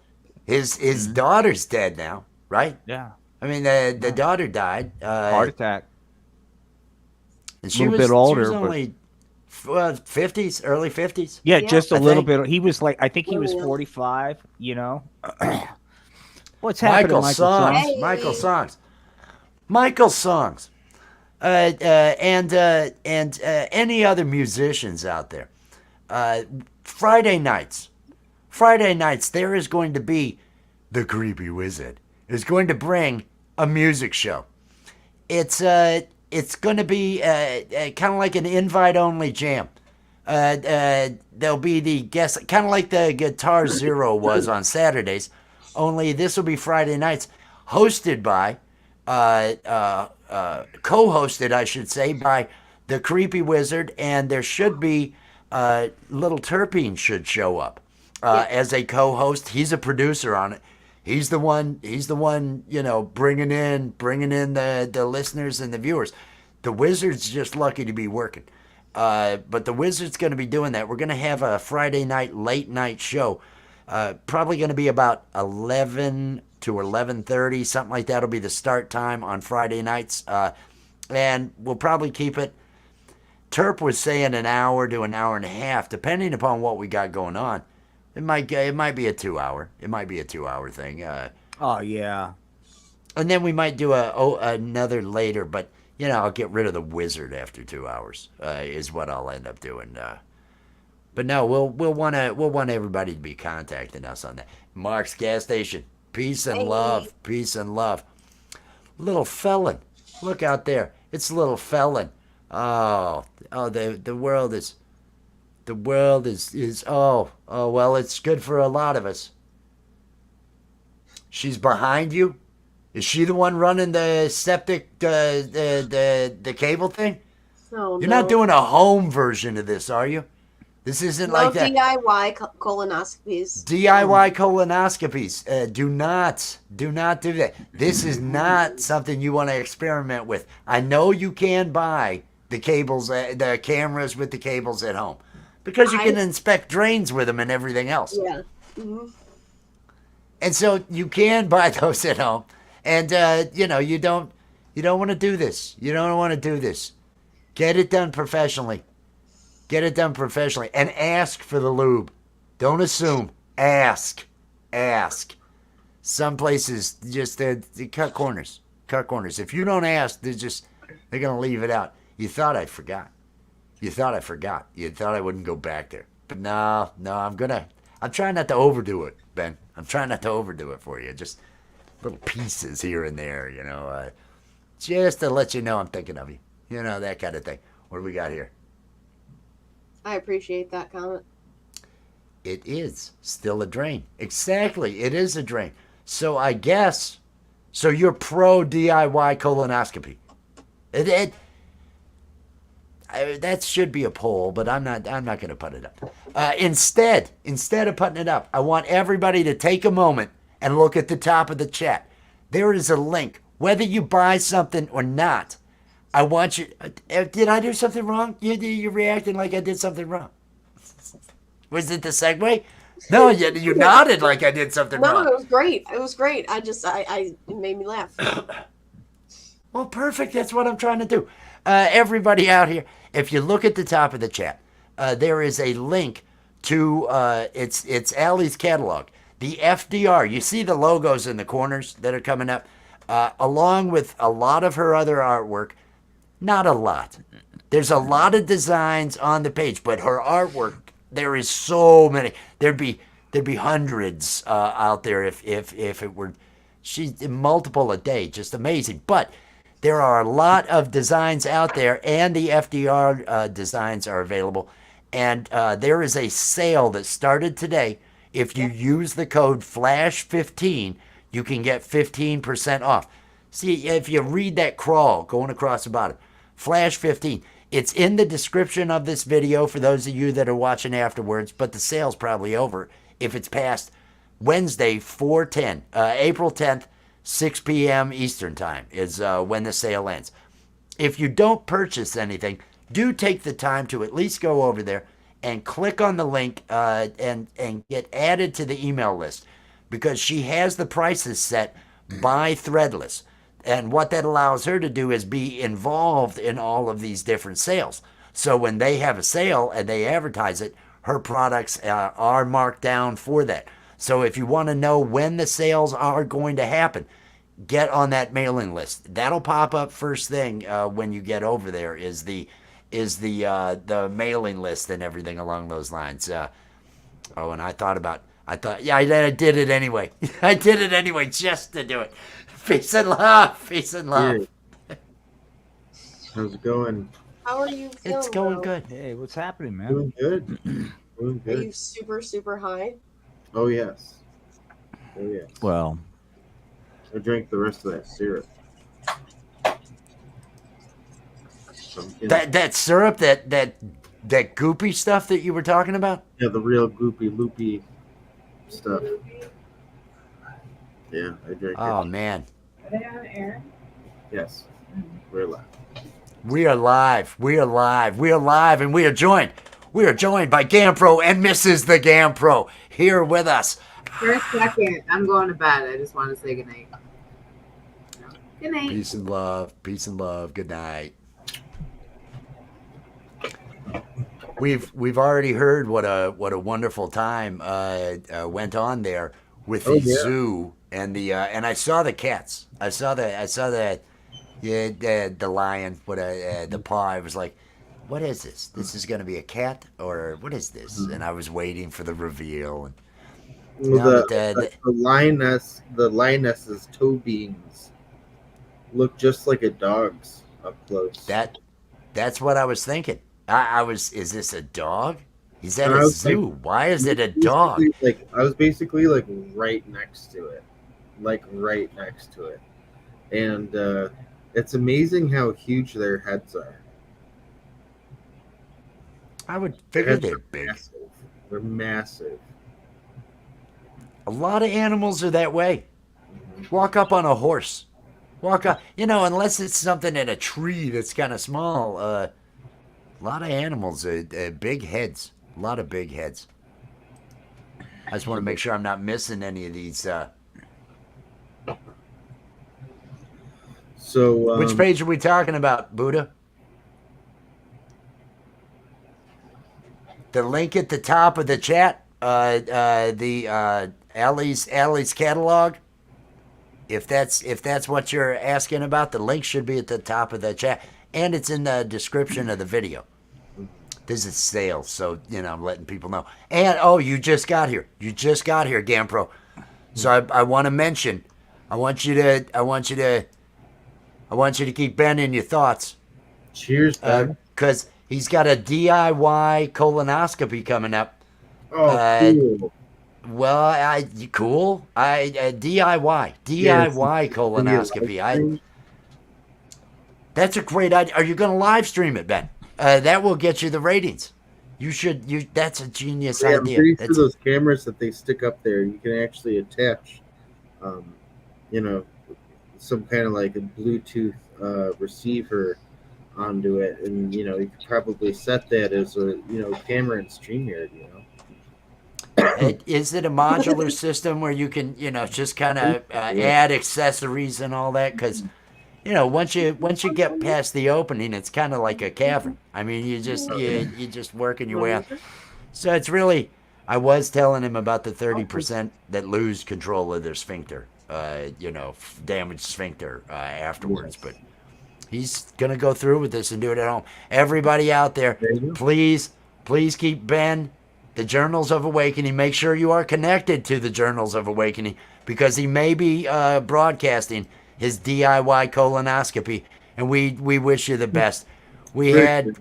His daughter's dead now, right? Yeah, I mean, the daughter died. heart attack. And little bit older, She was but- only 50s, early 50s. Yeah, Yeah. just a I little think- bit. He was like, I think he was Yeah. 45. You know, what's happening, Michael Michael Songs. Songs? Hey. Michael Songs. Michael Songs. And any other musicians out there. Friday nights, there is going to be the Creepy Wizard is going to bring a music show. It's going to be kind of like an invite-only jam. There'll be the guest, kind of like the Guitar Zero was on Saturdays, only this will be Friday nights, hosted by, co-hosted, I should say, by the Creepy Wizard, and there should be Little Terpene should show up as a co-host. He's a producer on it. He's the one, you know, bringing in the listeners and the viewers. The Wizard's just lucky to be working. But the Wizard's going to be doing that. We're going to have a Friday night, late night show. Probably going to be about 11 to 11:30, something like that will be the start time on Friday nights. And we'll probably keep it. Terp was saying an hour to an hour and a half, depending upon what we got going on. It might be a 2 hour. It might be a 2 hour thing. Oh yeah, And then we might do another later, but you know, I'll get rid of the Wizard after 2 hours. Is what I'll end up doing. But no, we'll want everybody to be contacting us on that. Mark's gas station. Peace and Hey. love. Peace and love. Little Felon. Look out there. It's Little Felon. Oh, the world is well, it's good for a lot of us. She's behind you. Is she the one running the septic, the cable thing? Oh, You're no. not doing a home version of this, are you? This isn't No like that. DIY colonoscopies. DIY colonoscopies. Do not do that. This is not something you want to experiment with. I know you can buy the cables, the cameras with the cables at home, because you can inspect drains with them and everything else. Yeah. Hmm. And so you can buy those at home. And you know, you don't want to do this. You don't want to do this. Get it done professionally. Get it done professionally. And ask for the lube. Don't assume. Ask. Some places just they cut corners. If you don't ask, they're gonna leave it out. You thought I forgot. You thought I wouldn't go back there. But no, I'm trying not to overdo it, Ben. I'm trying not to overdo it for you. Just little pieces here and there, you know, just to let you know I'm thinking of you. You know, that kind of thing. What do we got here? I appreciate that comment. It is still a drain. Exactly. It is a drain. So I guess, so you're pro DIY colonoscopy. That should be a poll, but I'm not going to put it up. Instead of putting it up, I want everybody to take a moment and look at the top of the chat. There is a link. Whether you buy something or not, I want you. Did I do something wrong? You're reacting like I did something wrong. Was it the segue? No, you nodded like I did something No, wrong. it was great. It made me laugh. Well, perfect. That's what I'm trying to do. Everybody out here, if you look at the top of the chat, there is a link to it's Allie's catalog. The FDR. You see the logos in the corners that are coming up, along with a lot of her other artwork. Not a lot. There's a lot of designs on the page, but her artwork, there is so many. There'd be hundreds out there if it were. She's multiple a day, just amazing. But there are a lot of designs out there, and the FDR designs are available. And there is a sale that started today. If you use the code FLASH15, you can get 15% off. See, if you read that crawl going across the bottom, FLASH15. It's in the description of this video for those of you that are watching afterwards, but the sale's probably over. if it's past Wednesday, 4/10, April 10th, 6 p.m. Eastern time is when the sale ends. If you don't purchase anything, do take the time to at least go over there and click on the link and get added to the email list, because she has the prices set by Threadless. And what that allows her to do is be involved in all of these different sales. So when they have a sale and they advertise it, her products are marked down for that. So if you want to know when the sales are going to happen, get on that mailing list. That'll pop up first thing when you get over there. Is the mailing list and everything along those lines. And I thought, yeah, I did it anyway. I did it anyway just to do it. Peace and love. Peace and love. How's it going? How are you feeling? It's going bro? good. Hey, what's happening, man? Doing good. Doing Are you good. super, super high? Oh yes. Oh yes. Well, I drank the rest of that syrup. That syrup, that goopy stuff that you were talking about. Yeah, the real goopy loopy stuff. Yeah, I drank Oh it. man, Are they on air? Yes. We're live. we are live. We are live. We are live, and we are joined. We are joined by GamPro and Mrs. the GamPro here with us. For a second, I'm going to bed. I just want to say goodnight. Good night. Peace and love. Peace and love. Good night. We've already heard what a wonderful time went on there with the zoo and the and I saw the cats. I saw the lion with the paw. I was like, what is this? This is gonna be a cat or what is this? And I was waiting for the reveal. And Well, No, the lioness's toe beams look just like a dog's up close. that's what I was thinking. I was, is this a dog? He's at And I a was zoo. Why is it a dog? I was basically like right next to it, and it's amazing how huge their heads are. I would Their figure heads they're are big. massive. They're massive. A lot of animals are that way. Walk up on a horse. Walk up, unless it's something in a tree that's kind of small. A lot of animals, big heads. A lot of big heads. I just want to make sure I'm not missing any of these. So Which page are we talking about, Buddha? The link at the top of the chat, Allie's catalog. If that's what you're asking about, the link should be at the top of the chat, and it's in the description of the video. This is sales, so I'm letting people know. And you just got here. You just got here, GamPro. So I want to mention, I want you to keep Ben in your thoughts. cheers, Ben. Because he's got a DIY colonoscopy coming up. Cool. Well, cool. DIY colonoscopy. That's a great idea. Are you going to live stream it, Ben? That will get you the ratings. You should. That's a genius Yeah, I'm idea. pretty sure those cameras that they stick up there, you can actually attach, some kind of like a Bluetooth receiver onto it, and you could probably set that as a camera and StreamYard. Is it a modular system where you can just kind of add accessories and all that? Because once you get past the opening, it's kind of like a cavern. I mean, you just working your way out. So it's really. I was telling him about the 30% that lose control of their sphincter, damaged sphincter afterwards. But he's gonna go through with this and do it at home. Everybody out there, please keep Ben. The Journals of Awakening. Make sure you are connected to the Journals of Awakening because he may be broadcasting his DIY colonoscopy, and we wish you the best. We had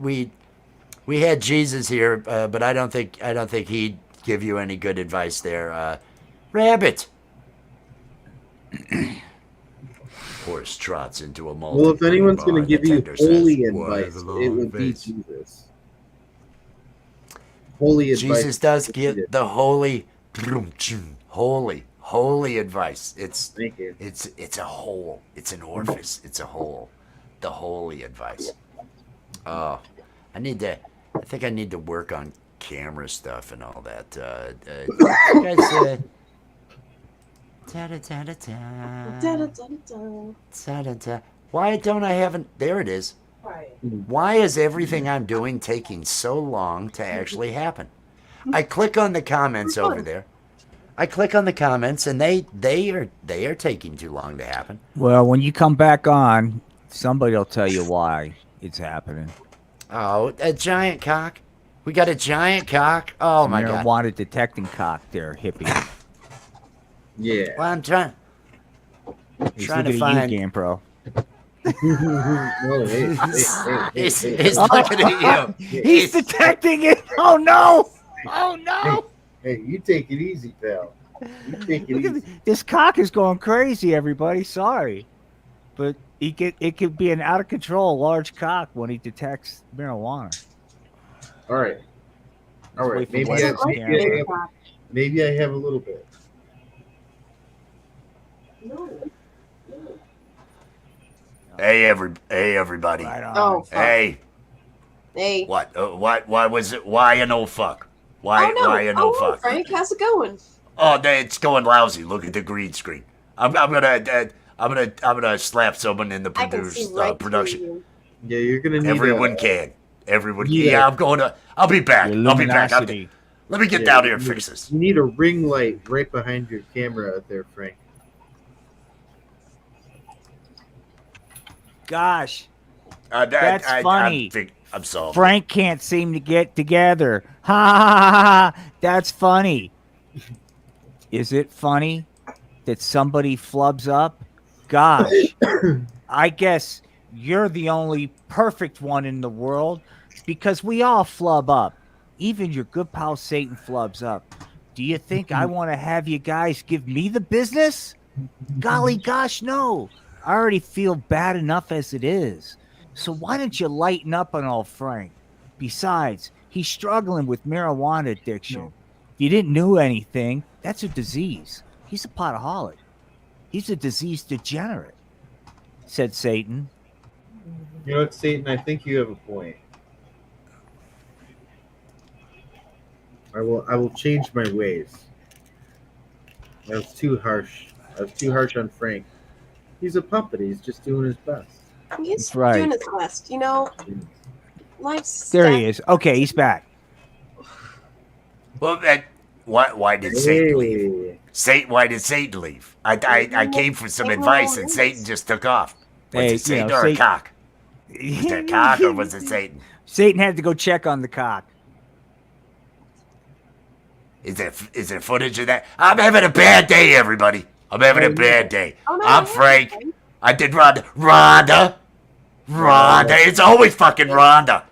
Jesus here, but I don't think he'd give you any good advice there. Rabbit. Horse trots into a multi. Well, if anyone's going to give you holy advice, it would be Jesus. Holy advice. Jesus does give the holy Holy advice. Thank you. It's a hole. It's an orifice. It's a hole. The holy advice. Oh, I think I need to work on camera stuff and all that. You guys, ta-da-ta-da-ta. Da-da-da-da-da. Ta-da-ta. Why don't I haven't? There it is. Quiet. Why is everything I'm doing taking so long to actually happen? I click on the comments over there. I click on the comments, and they are taking too long to happen. Well, when you come back on, somebody will tell you why it's happening. Oh, a giant cock. We got a giant cock. Oh my god. Marijuana detecting cock there, hippie. Yeah. Well, I'm trying He's to looking find. at you, GamePro. No, hey. He's looking at you. He's detecting it. Oh no! Oh no! Hey, you take it easy, pal. You take it Look at easy. this cock is going crazy. Everybody, sorry, but it could be an out of control large cock when he detects marijuana. All right. All right. wait for Maybe Wes to I, camera. maybe I have a little bit. Hey everybody. Right on. Oh, fuck. Hey, Hey. what? Why was it? Why an old fuck? Why? Oh, no. Why an Oh, old no, fuck? Frank, how's it going? Oh, it's going lousy. Look at the green screen. I'm gonna slap someone in the I can see production. through you. Yeah, you're gonna need Everyone a, can. Everyone. Can. Yeah. Yeah, I'm going to. I'll be back. Your I'll be back. luminosity. Let me get Yeah, down here and you- fix this. You need a ring light right behind your camera out there, Frank. Gosh, That's funny. I'm sorry. Frank can't seem to get together. Ha ha ha ha! Ha. That's funny. Is it funny that somebody flubs up? Gosh, I guess you're the only perfect one in the world because we all flub up. Even your good pal Satan flubs up. Do you think I want to have you guys give me the business? Golly gosh, no. I already feel bad enough as it is. So why don't you lighten up on old Frank? Besides, he's struggling with marijuana addiction. If you didn't know anything, that's a disease. He's a potaholic. He's a disease degenerate, said Satan. You know what, Satan? I think you have a point. I will change my ways. I was too harsh. I was too harsh on Frank. He's a puppet. He's just doing his best. He's That's right. doing his best. You know, life's There he is. Okay, he's back. Well, why did Satan leave? Why did Satan leave? I came for some advice and Satan just took off. Was Hey, it Satan you know, or a Satan- cock? Was it a cock or was it Satan? Satan had to go check on the cock. Is there footage of that? I'm having a bad day, everybody. I'm having a bad day. Oh, no, I'm no, Frank. Frank. I did Rhonda. It's always fucking Rhonda.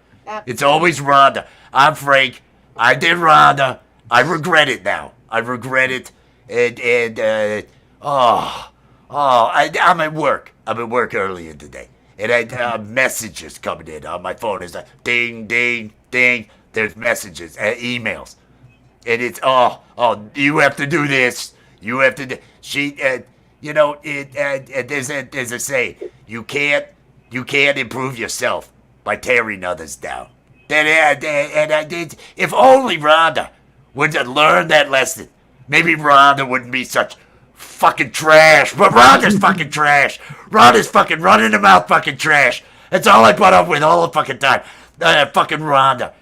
It's always Rhonda. I'm Frank. I did Rhonda. I regret it now. I regret it. I'm at work. I'm at work earlier today. And I messages coming in on my phone. It's like ding, ding, ding. There's messages, emails. And it's, you have to do this. You have to do, there's a saying, you can't improve yourself by tearing others down. If only Rhonda would have learned that lesson, maybe Rhonda wouldn't be such fucking trash. But Rhonda's fucking trash. Rhonda's fucking running her mouth fucking trash. That's all I put up with all the fucking time. Fucking Rhonda.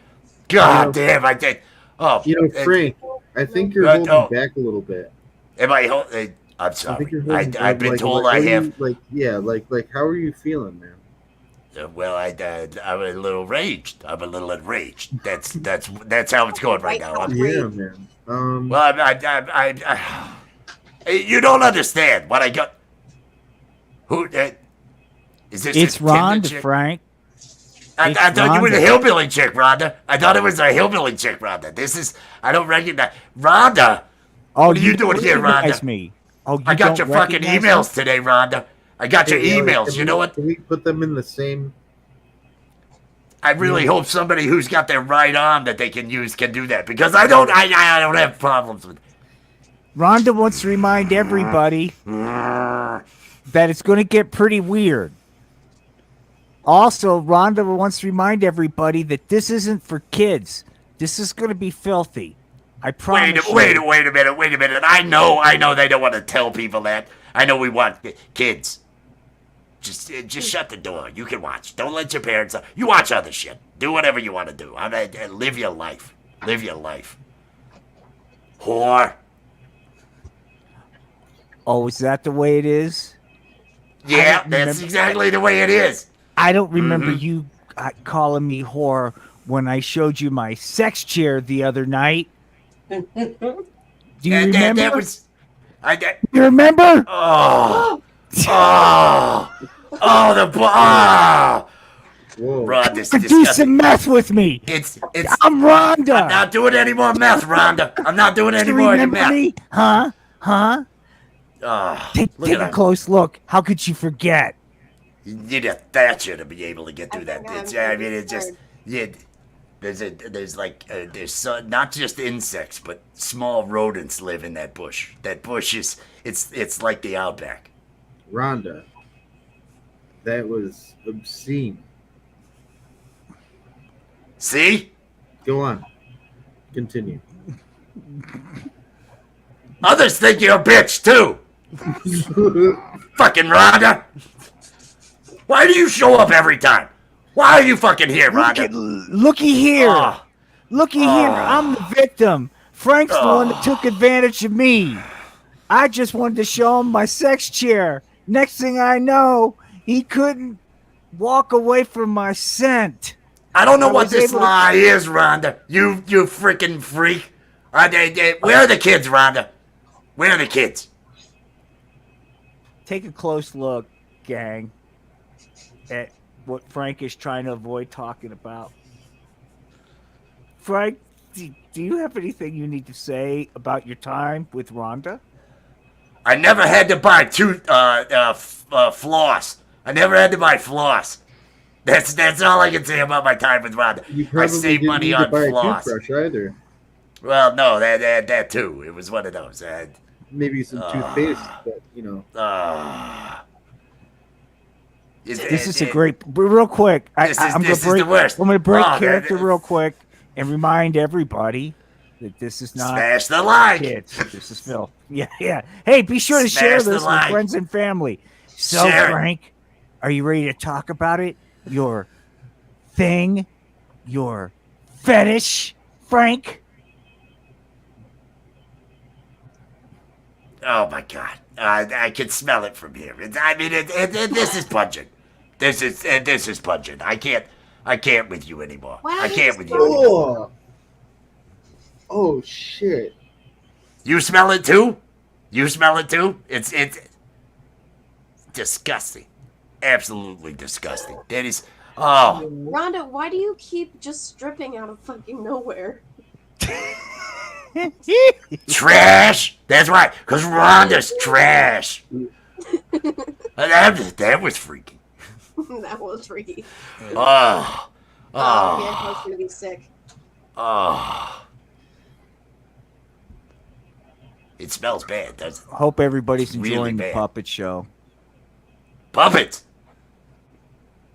God damn, I did. Oh, Frank, I think you're Right, holding back a little bit. am I? I'm I think sorry. you're holding I've been like, told what I are have. you, like, how are you feeling, man? Well, I'm a little raged. I'm a little enraged. That's how it's going right now. Yeah, man. Well, you don't understand what I got. Who is this? It's a Tinder Rhonda, chick? Frank. I It's thought you were the Rhonda. hillbilly chick, Rhonda. I thought it was a hillbilly chick, Rhonda. I don't recognize Rhonda. Oh, What are you doing here, recognize Rhonda? me? Oh, you I got don't your fucking recognize emails me? today, Rhonda. I got your Hey, emails. can You know what? Can we put them in the same? I really hope somebody who's got their right arm that they can use can do that because I don't have problems with. Rhonda wants to remind everybody that it's going to get pretty weird. Also, Rhonda wants to remind everybody that this isn't for kids. This is going to be filthy. I promise. Wait a minute. I know they don't want to tell people that. I know we want kids. Just shut the door. You can watch. Don't let your parents. You watch other shit. Do whatever you want to do. Live your life. Live your life. Whore. Oh, is that the way it is? Yeah, don't that's remember. exactly the way it is. I don't remember you calling me whore when I showed you my sex chair the other night. Do you remember? That was. You remember? Oh, Whoa. Rhonda, this Do disgusting. some meth with me. It's. I'm Rhonda. I'm not doing any more meth, Rhonda. I'm not doing any you more remember meth. me? Huh? Oh, Take look a at that. close look. How could you forget? You need a Thatcher to be able to get through that think I'm bitch. Yeah, I mean, pretty it just. scared. Yeah. Not just insects, but small rodents live in that bush. That bush is. It's like the outback. Rhonda, that was obscene. See? Go on. Continue. Others think you're a bitch too. Fucking Rhonda. Why do you show up every time? Why are you fucking here, Rhonda? Looky here. Oh, Looky here. I'm the victim. Frank's the one that took advantage of me. I just wanted to show him my sex chair. Next thing I know, he couldn't walk away from my scent. I don't know I what was this able to- lie is, Rhonda. You freaking freak. Where are the kids, Rhonda? Where are the kids? Take a close look, gang, at what Frank is trying to avoid talking about. Frank, do you have anything you need to say about your time with Rhonda? I never had to buy floss. I never had to buy floss. That's all I can say about my time with Rhonda. You I probably saved didn't money need on to buy floss. a toothbrush either. Well, no, that too. It was one of those. Maybe some toothpaste, but This is a great, real quick. This is the worst. I'm going to break Oh, character that- real quick and remind everybody that this is not Smash the like. kids. This is Phil. Yeah. Hey, be sure to share Smash the this with like. friends and family. So, Share it. Frank, are you ready to talk about it? Your thing? Your fetish, Frank? Oh my god, I can smell it from here. This is pungent. This is pungent. I can't with you anymore. Why I don't can't you with you anymore. Oh shit. You smell it too? You smell it too? It's disgusting. Absolutely disgusting. That is. Oh, Rhonda, why do you keep just stripping out of fucking nowhere? trash. That's right. Cause Rhonda's trash. That was freaky. That was freaky. Oh. Oh, yeah, I Oh. was gonna be sick. Oh. It smells bad, doesn't it? Hope everybody's It's really enjoying the bad. puppet show. Puppet!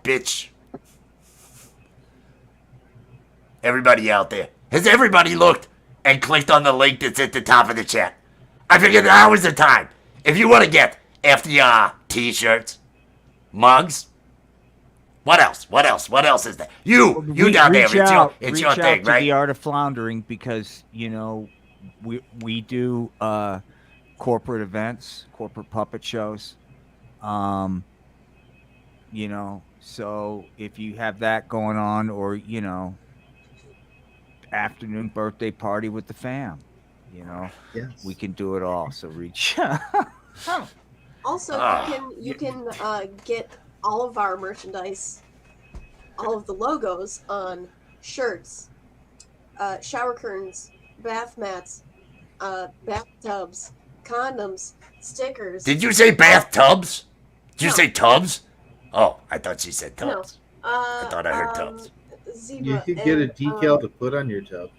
Bitch. Everybody out there. Has everybody looked and clicked on the link that's at the top of the chat? I figured now is the time. If you want to get FDR t-shirts, mugs, what else? What else is there? You down there. It's your reach thing, out to right? the Art of Floundering because we do corporate events, corporate puppet shows. So if you have that going on, or afternoon birthday party with the fam, Yes. we can do it all. So reach. Also, you can get all of our merchandise, all of the logos on shirts, shower curtains, bath mats, bathtubs, condoms, stickers. Did you say bathtubs? Did you No. say tubs? Oh, I thought she said No. tubs. I thought I heard tubs. Zebra. You could get a and, decal to put on your tub.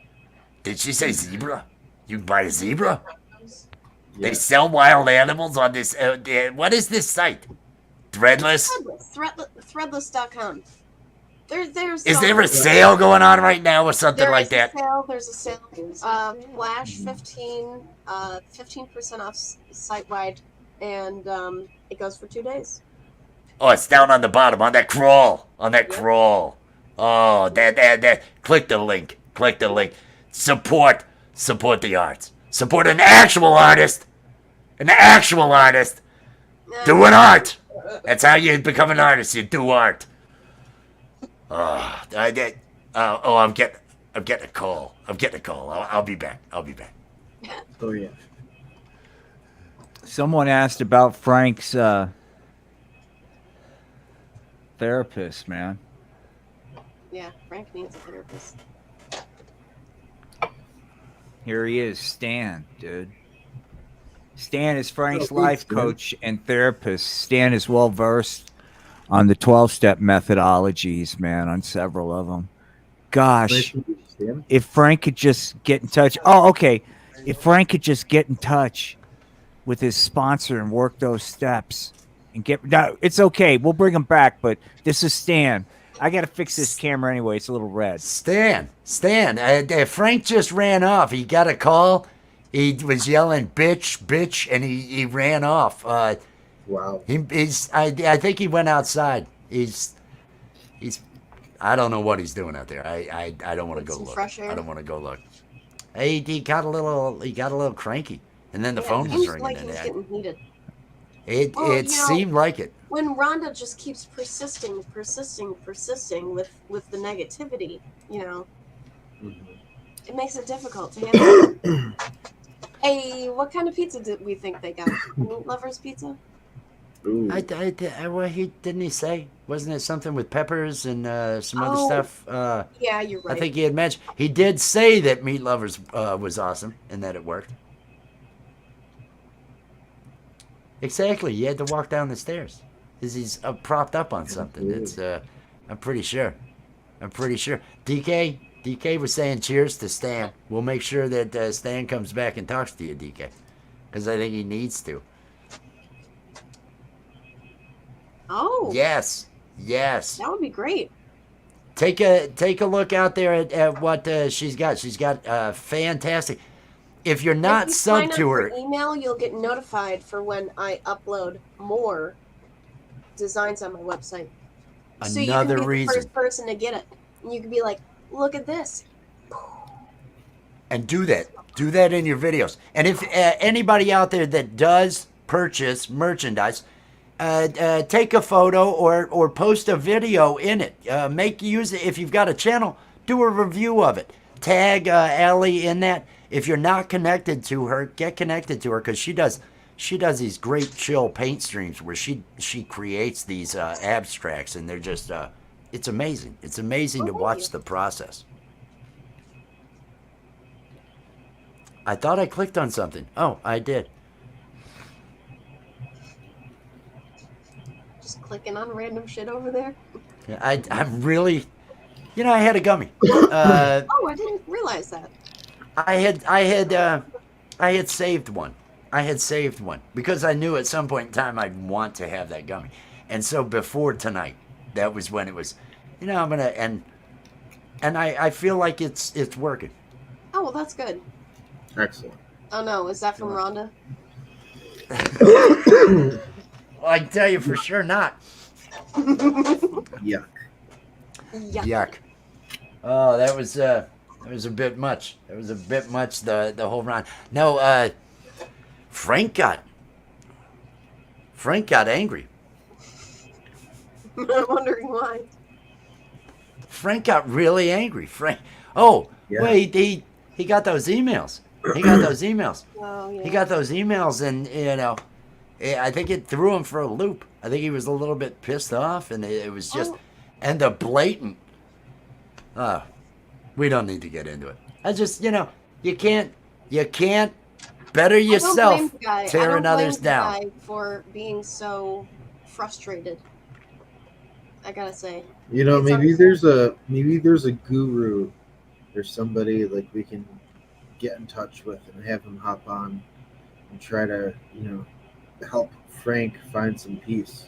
Did she say zebra? You can buy a zebra? They sell wild animals on this. What is this site? Threadless. Threadless.com. There's Is there a sale going on right now or something like that? There's a sale. Flash 15% off site wide, and it goes for 2 days. Oh, it's down on the bottom on that crawl. On that crawl. Oh, that. Click the link. Click the link. Support the arts. Support an actual artist. An actual artist. Doing art. That's how you become an artist. You do art. I'm getting a call. I'll be back. Oh yeah. Someone asked about Frank's therapist, man. Yeah, Frank needs a therapist. Here he is, Stan, dude. Stan is Frank's Oh, life Stan. coach and therapist. Stan is well versed on the 12-step methodologies, man, on several of them. Gosh, Nice to meet you, Stan. if Frank could just get in touch. Oh, okay. If Frank could just get in touch with his sponsor and work those steps and get. No, it's okay. We'll bring him back, but this is Stan. I got to fix this camera anyway. It's a little red. Stan. Frank just ran off. He got a call. He was yelling, bitch, and he ran off. Wow. I think he went outside. He's I don't know what he's doing out there. I don't want to go Some look. fresh air. I don't want to go look. He got a little cranky, and then the phone was seems ringing. like he was getting heated. It Well, you know, seemed like it. When Rhonda just keeps persisting with the negativity, it makes it difficult to handle. Hey, what kind of pizza did we think they got? Meat Lovers pizza? Ooh. Well, didn't he say? Wasn't it something with peppers and some other Oh, stuff? Yeah, you're right. I think he had mentioned. He did say that Meat Lovers was awesome and that it worked. Exactly. You had to walk down the stairs because he's propped up on something. It's. I'm pretty sure. DK was saying cheers to Stan. We'll make sure that Stan comes back and talks to you, DK, because I think he needs to. Oh, Yes. that would be great. Take a look out there at what she's got. She's got fantastic. If you're not if you sub sign up to for her, email, you'll get notified for when I upload more designs on my website. So you another can be reason. the first person to get it. And you can be like, look at this. And do that. Do that in your videos. And if anybody out there that does purchase merchandise, take a photo or post a video in it. Use it if you've got a channel. Do a review of it. Tag Allie in that. If you're not connected to her, get connected to her because she does these great chill paint streams where she creates these abstracts and they're just it's amazing. It's amazing to thank watch you. the process. I thought I clicked on something. Oh, I did. Just clicking on random shit over there. Yeah, I'm really, I had a gummy. Oh, I didn't realize that. I had saved one. Because I knew at some point in time I'd want to have that gummy. And so before tonight, that was when it was, I'm gonna and I feel like it's working. Oh, well, that's good. Excellent. Oh, no. Is that from Rhonda? Well, I can tell you for sure not. Yuck. Yeah. Yuck. Oh, that was a bit much. That was a bit much. The whole round. No, Frank got angry. I'm wondering why. Frank got really angry. Frank. Oh, Yeah. wait. He got those emails. He got those emails. Oh, yeah. He got those emails, and I think it threw him for a loop. I think he was a little bit pissed off, and it was just, and the blatant. We don't need to get into it. I just, you can't better yourself I don't blame the guy. tearing others the down. guy for being so frustrated. I gotta say. It's Maybe there's a guru or somebody like we can get in touch with and have him hop on and try to, help Frank find some peace.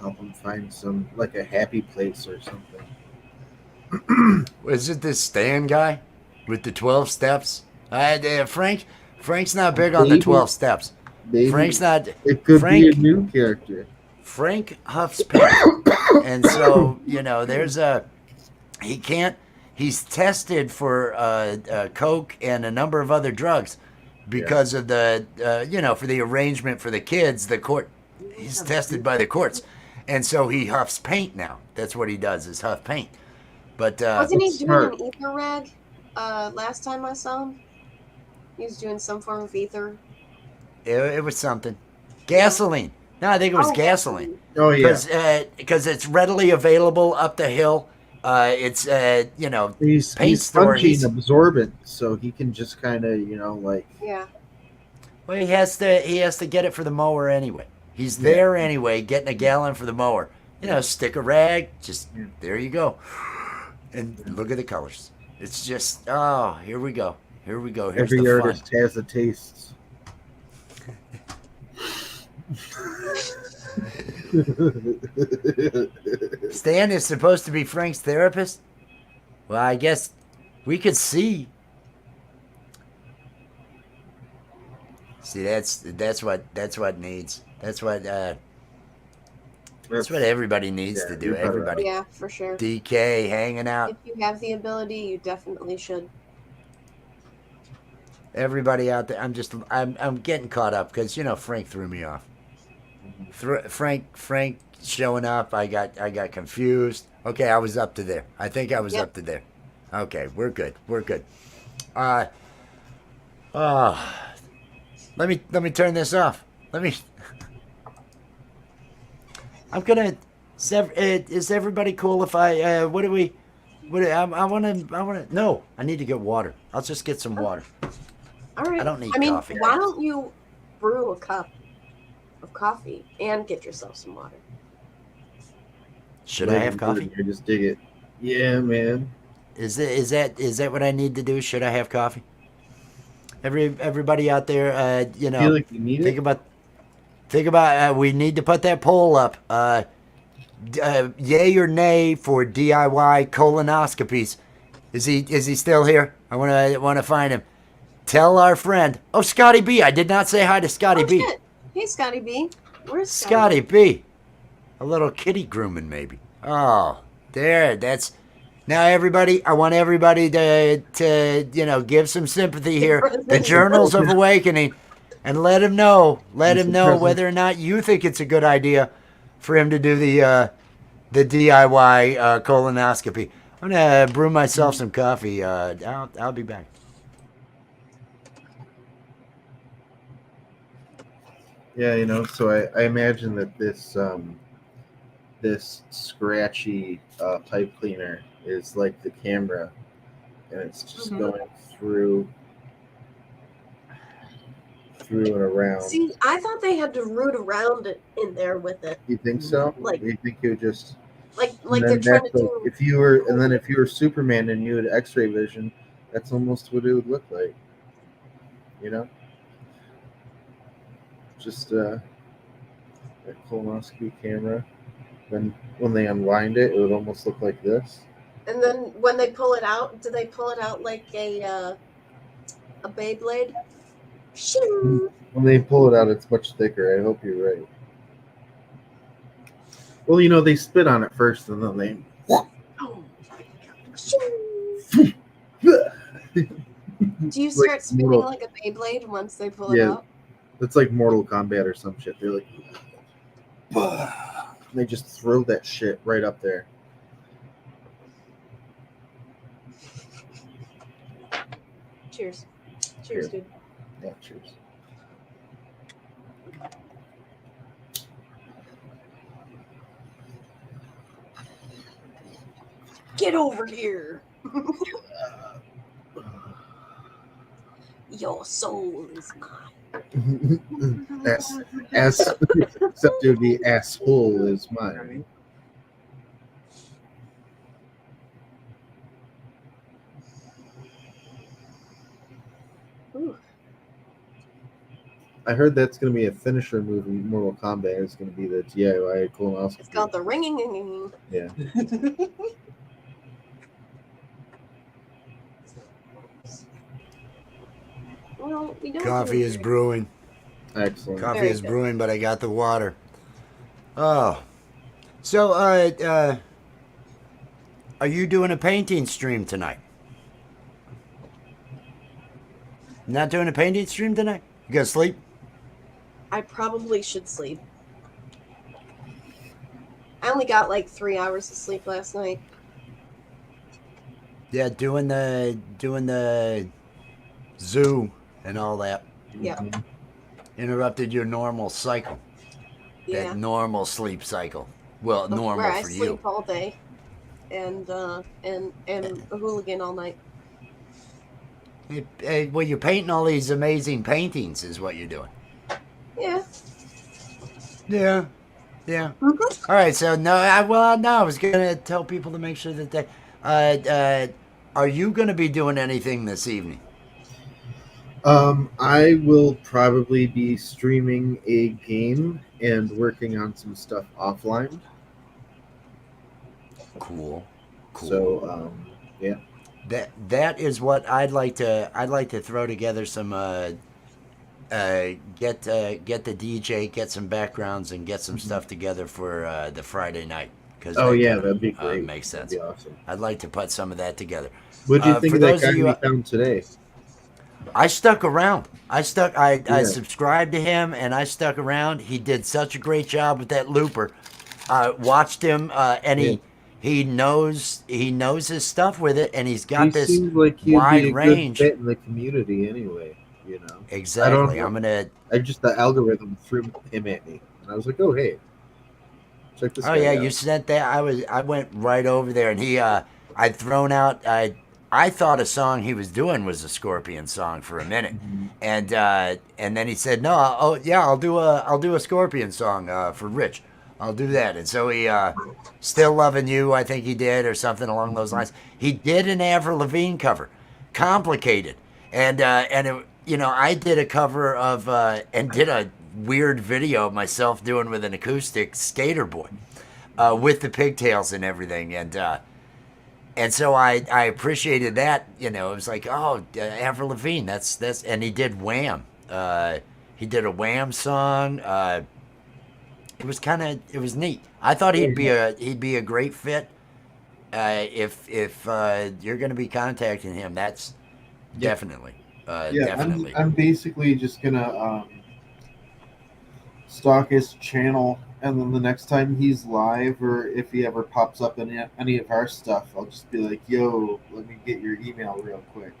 Help him find some like a happy place or something. Is it this Stan guy with the 12 steps? Frank's not big on the Maybe. 12 steps. Maybe Frank's not. it could be a Frank new character. Frank huffs paint, and so there's a he can't. He's tested for coke and a number of other drugs because of the for the arrangement for the kids. The court, he's tested by the courts, and so he huffs paint now. That's what he does is huff paint. But Wasn't he That's doing smart. an ether rag? Last time I saw him, he was doing some form of ether. it was something. Gasoline. No, I think it was Oh, gasoline. Oh yeah, Because it's readily available up the hill. It's he's paint store, spongy he's- and absorbent, so he can just kind of like Yeah. well, he has to get it for the mower anyway. He's there anyway, getting a gallon for the mower. Stick a rag, just there you go. And look at the colors. It's just here we go. Here we go. Here's every the fun. artist has a taste. Stan is supposed to be Frank's therapist. Well, I guess we could see. See, that's what needs. That's what everybody needs to do. you're better Everybody. Yeah, for sure. DK hanging out. If you have the ability, you definitely should. Everybody out there. I'm getting caught up because Frank threw me off. Frank showing up. I got confused. Okay, I was up to there. I think I was Yep. up to there. Okay, we're good. We're good. Let me turn this off. I'm gonna. Is everybody cool if I? I want to. No, I need to get water. I'll just get some water. All right. I don't need I mean, coffee. why don't you brew a cup of coffee and get yourself some water? Should I have coffee? I just dig it. Yeah, man. Is that what I need to do? Should I have coffee? Everybody out there, I feel like you need think it. about. We need to put that poll up. Yay or nay for DIY colonoscopies? Is he still here? I want to find him. Tell our friend. Oh, Scotty B. I did not say hi to Scotty Oh, B. shit. Hey, Scotty B. Where's Scotty B. A little kitty grooming, maybe. Oh, there. That's now everybody. I want everybody to give some sympathy here. The Journals of Awakening, and let him know. Let him know whether or not you think it's a good idea for him to do the DIY colonoscopy. I'm gonna brew myself some coffee. I'll be back. Yeah, so I imagine that this scratchy pipe cleaner is like the camera, and it's just going through and around. See, I thought they had to root around it in there with it, You think so? Like- you think you would just like and they're then trying to that's do. if you were Superman and you had X-ray vision, that's almost what it would look like. Just a colonoscopy camera. Then when they unwind it, it would almost look like this. And then when they pull it out, do they pull it out like a Beyblade? Shoo! When they pull it out, it's much thicker. I hope you're right. Well, they spit on it first, and then they. Shoo! Do you start Like spinning Mortal- like a Beyblade once they pull it Yeah. out? It's like Mortal Kombat or some shit. They're like, they just throw that shit right up there. Cheers. Cheers, Cheers. dude. Yeah, cheers. Get over here. Your soul is mine. Ass, except it would be asshole is mine. Ooh. I heard that's going to be a finisher move in Mortal Kombat. It's going to be the DIY colonoscopy. It's called the ringing. Yeah. Well, we don't. Coffee do is it. brewing. Excellent. Coffee Very is good. brewing, but I got the water. Oh. So, are you doing a painting stream tonight? Not doing a painting stream tonight? You gonna sleep? I probably should sleep. I only got like 3 hours of sleep last night. Yeah, doing the zoo and all that. Yeah. Interrupted your normal cycle. Yeah. That normal sleep cycle. Well, normal Where I for sleep you. all day, and a hooligan all night. Well, you're painting all these amazing paintings, is what you're doing. Yeah. Yeah. Yeah. Mhm. All right. So no, I was gonna tell people to make sure that they. Are you gonna be doing anything this evening? I will probably be streaming a game and working on some stuff offline. Cool. So, yeah. That is what I'd like to throw together some get the DJ, get some backgrounds, and get some stuff together for the Friday night. Cause Oh that yeah, kinda, that'd be great. makes sense. That'd be awesome. I'd like to put some of that together. What do you think for of that those guy of you- we found today? I stuck around. I Yeah. subscribed to him and I stuck around. He did such a great job with that looper. Watched him and he knows his stuff with it, and he's got He this seems like he'd wide be a range. good fit in the community anyway. You know, Exactly. know. I'm gonna. the algorithm threw him at me, and I was like, oh hey, check this. Oh guy yeah, out. you sent that. I went right over there, and I'd thrown out. I thought a song he was doing was a Scorpion song for a minute, and then he said, no, I'll do a Scorpion song for Rich. I'll do that. And so he Still Loving You, I think he did, or something along those lines. He did an Avril Lavigne cover, Complicated, and it, I did a cover of and did a weird video of myself doing with an acoustic Skater Boy with the pigtails and everything, and so I appreciated that. It was like, oh, Avril Lavigne, that's and he did Wham. He did a Wham song. It was neat. I thought he'd be a great fit. If you're going to be contacting him, that's definitely. Definitely. I'm basically just gonna stalk his channel, and then the next time he's live, or if he ever pops up in any of our stuff, I'll just be like, "Yo, let me get your email real quick."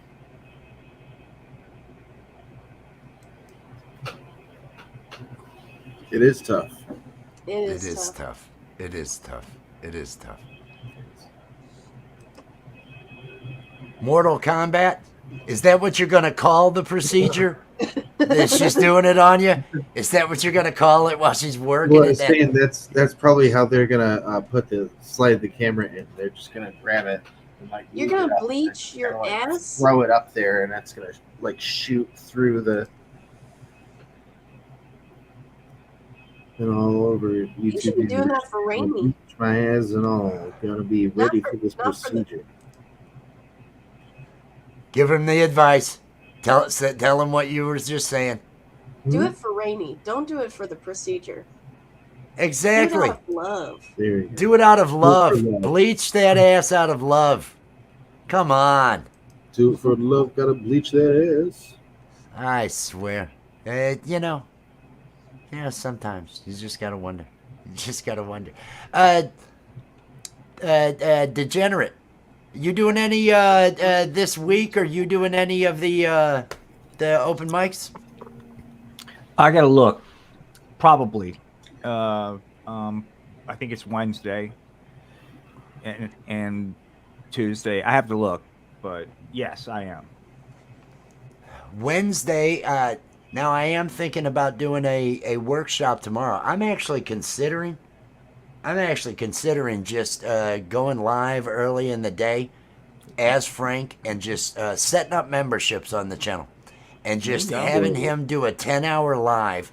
It is tough. It It is, is tough. tough. It is tough. It is tough. Mortal Kombat? Is that what you're going to call the procedure? That she's doing it on you? Is that what you're going to call it while she's working Well, I it? was saying that's probably how they're gonna slide the camera in. They're just gonna grab it and like You're move it gonna up bleach and your kinda, like, ass? throw it up there, and that's gonna like shoot through the and all over YouTube. You should be doing that for Like, Rainy. bleach my ass and all. Gonna be ready for this not for the- procedure. Give him the advice. Tell him what you were just saying. Do it for Rainy. Don't do it for the procedure. Do Exactly. it out of love. There you go. Do it out of love. love. Bleach that ass out of love. Come on. Do it for love. Gotta bleach that ass. I swear. Sometimes you just gotta wonder. You just gotta wonder. Degenerate. You doing any this week? Are you doing any of the open mics? I gotta look. Probably. I think it's Wednesday and Tuesday. I have to look, but yes, I am. Wednesday. Now I am thinking about doing a workshop tomorrow. I'm actually considering just going live early in the day as Frank and just setting up memberships on the channel and just There you go. having him do a 10-hour live,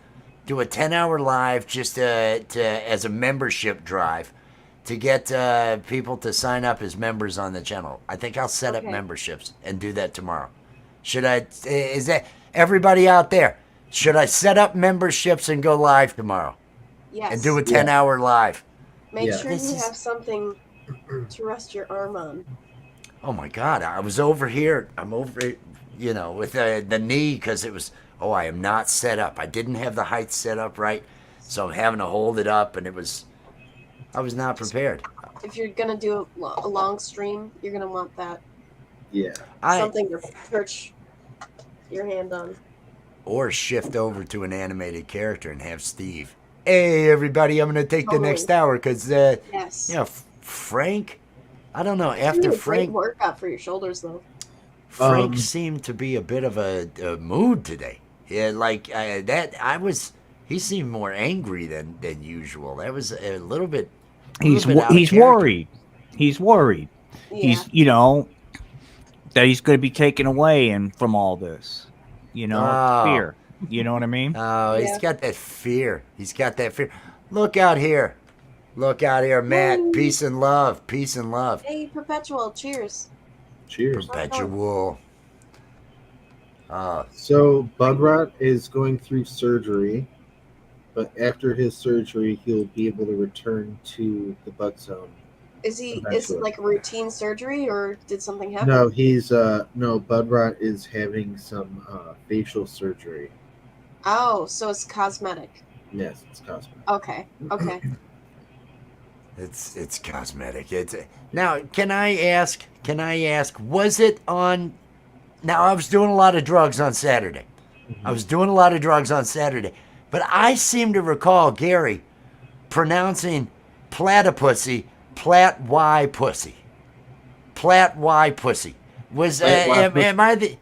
just as a membership drive to get people to sign up as members on the channel. I think I'll set up Okay. memberships and do that tomorrow. Should I? Is that everybody out there? Should I set up memberships and go live tomorrow Yes. and do a 10-hour live? Make Yeah. sure This you is- have something to rest your arm on. Oh my God! I was over here. I'm over, with the knee because it was. Oh, I am not set up. I didn't have the height set up right, so I'm having to hold it up, and it was. I was not prepared. If you're gonna do a long stream, you're gonna want that Yeah. something to perch your hand on. Or shift over to an animated character and have Steve. Hey, everybody! I'm gonna take the Totally. next hour because Yes. Frank. I don't know. It's gonna After be a great Frank, workout for your shoulders, though. Frank seemed to be a bit of a mood today. Yeah, like that. He seemed more angry than usual. That was a little bit. He's little bit out of he's character. worried. He's worried. Yeah. He's that he's going to be taken away and from all this. Oh. Fear. You know what I mean? Oh, he's Yeah. got that fear. He's got that fear. Look out here. Look out here, Matt. Woo. Peace and love. Peace and love. Hey, Perpetual, cheers. Cheers. Perpetual. So Budrot is going through surgery, but after his surgery, he'll be able to return to the bug zone. Is it Eventually. like a routine surgery, or did something happen? No, Budrot is having some facial surgery. Oh, so it's cosmetic. Yes, it's cosmetic. Okay. Okay. It's cosmetic. It's now. Can I ask? Was it on? Now I was doing a lot of drugs on Saturday. But I seem to recall Gary pronouncing platypussy, plat y pussy. Plat y pussy. Was Plat Y pussy.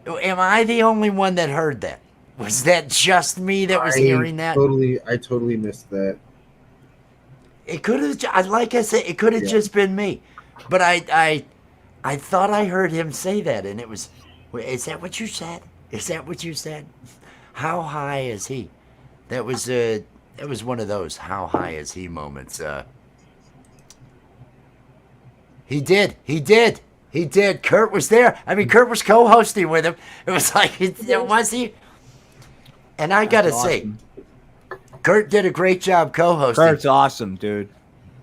am I the only one that heard that? Was that just me that was hearing that? I totally missed that. It could have, like I said, it could have Yeah. just been me, but I thought I heard him say that, and it was. Is that what you said? Is that what you said? How high is he? That was one of those how high is he moments. He did. Kurt was there. I mean, Kurt was co-hosting with him. It was like, was he? And I gotta That's say, awesome. Kurt did a great job co-hosting. Kurt's awesome, dude.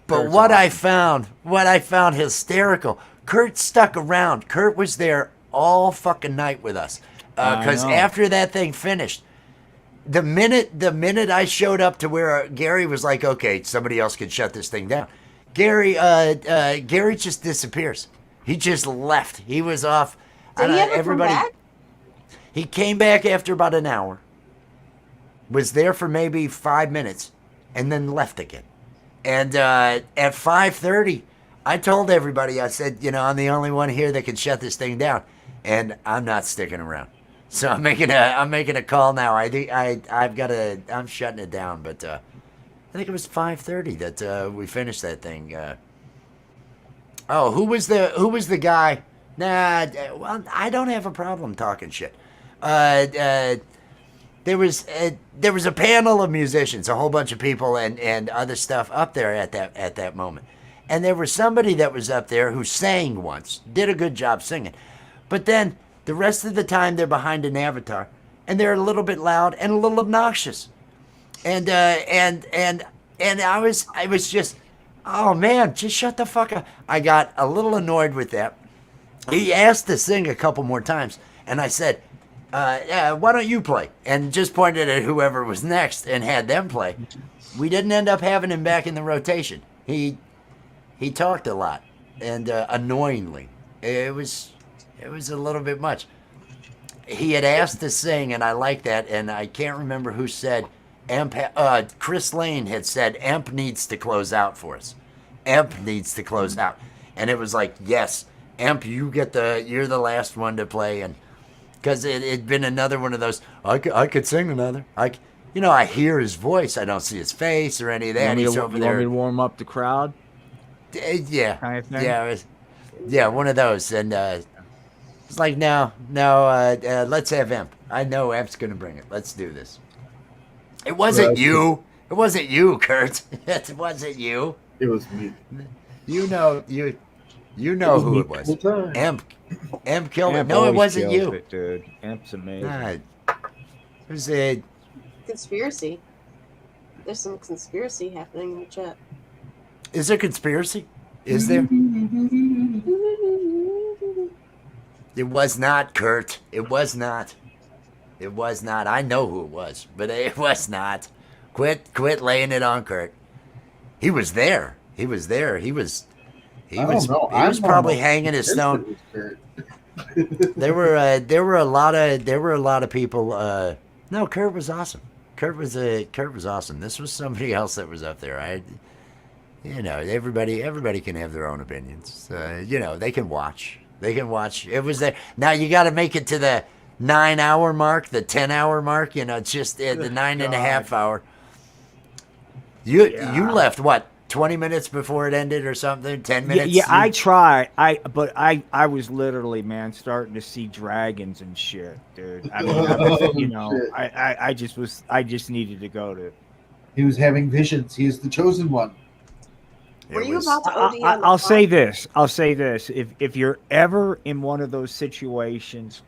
But Kurt's what awesome. I found hysterical. Kurt stuck around. Kurt was there all fucking night with us. Because I know. after that thing finished, the minute I showed up to where Gary was like, okay, somebody else can shut this thing down. Gary just disappears. He just left. He was off. Did he ever come back? He came back after about an hour. Was there for maybe 5 minutes, and then left again. And at 5:30, I told everybody, I said, I'm the only one here that can shut this thing down, and I'm not sticking around. So I'm making a call now. I'm shutting it down, but I think it was 5:30 that we finished that thing. Who was the guy? Nah, well, I don't have a problem talking shit. There was a panel of musicians, a whole bunch of people and other stuff up there at that moment. And there was somebody that was up there who sang once, did a good job singing. But then the rest of the time they're behind an avatar and they're a little bit loud and a little obnoxious. And I was just, oh man, just shut the fuck up. I got a little annoyed with that. He asked to sing a couple more times and I said, why don't you play? And just pointed at whoever was next and had them play. We didn't end up having him back in the rotation. He talked a lot and annoyingly. It was a little bit much. He had asked to sing and I liked that, and I can't remember who said Chris Lane had said Amp needs to close out for us. Amp needs to close out. And it was like, yes, Amp, you're the last one to play. And because it'd been another one of those, I could sing another. I hear his voice. I don't see his face or any of that. He's over You want me there. to warm up the crowd? Yeah. Kind of thing? Yeah, one of those. And it's like, no, let's have Amp. I know Emp's gonna bring it. Let's do this. It wasn't you. It wasn't you, Kurt. It wasn't you. It was me. You know who it was. The whole time. Emp killed it. Amp No, it always wasn't kills you. it, dude. Amp's amazing. It was a Conspiracy. There's some conspiracy happening in the chat. Is there conspiracy? Is there? It was not, Kurt. It was not. It was not. I know who it was, but it was not. Quit laying it on Kurt. He was there. He was there. He was probably hanging his stone. There were a lot of people. No, Kurt was awesome. Kurt was awesome. This was somebody else that was up there. Everybody can have their own opinions. They can watch. It was there. Now you got to make it to the 9-hour mark, the 10-hour mark. It's just the 9.5 hour. You left what? 20 minutes before it ended or something? 10 minutes? Yeah, I tried. I was literally, man, starting to see dragons and shit, dude. I mean, I just needed to go to. He was having visions. He is the chosen one. Were you about to OD on the I'll say phone? this. I'll say this. If you're ever in one of those situations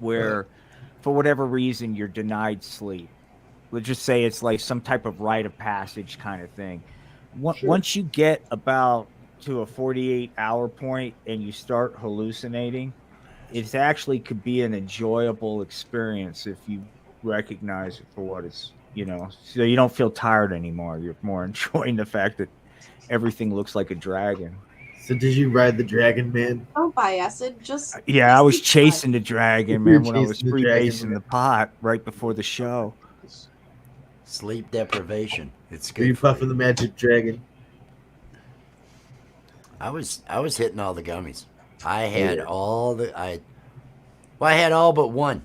where, for whatever reason, you're denied sleep, let's just say it's like some type of rite of passage kind of thing. Once you get about to a 48-hour point and you start hallucinating, it actually could be an enjoyable experience if you recognize it for what it's, so you don't feel tired anymore. You're more enjoying the fact that everything looks like a dragon. So did you ride the dragon, man? Don't buy acid. Just Yeah, I was just chasing the dragon, You man, were when I was chasing the dragon, freebasing man. the pot right before the show. Sleep deprivation. It's Were you good. For puffing the magic dragon? I was hitting all the gummies. I had I had all but one.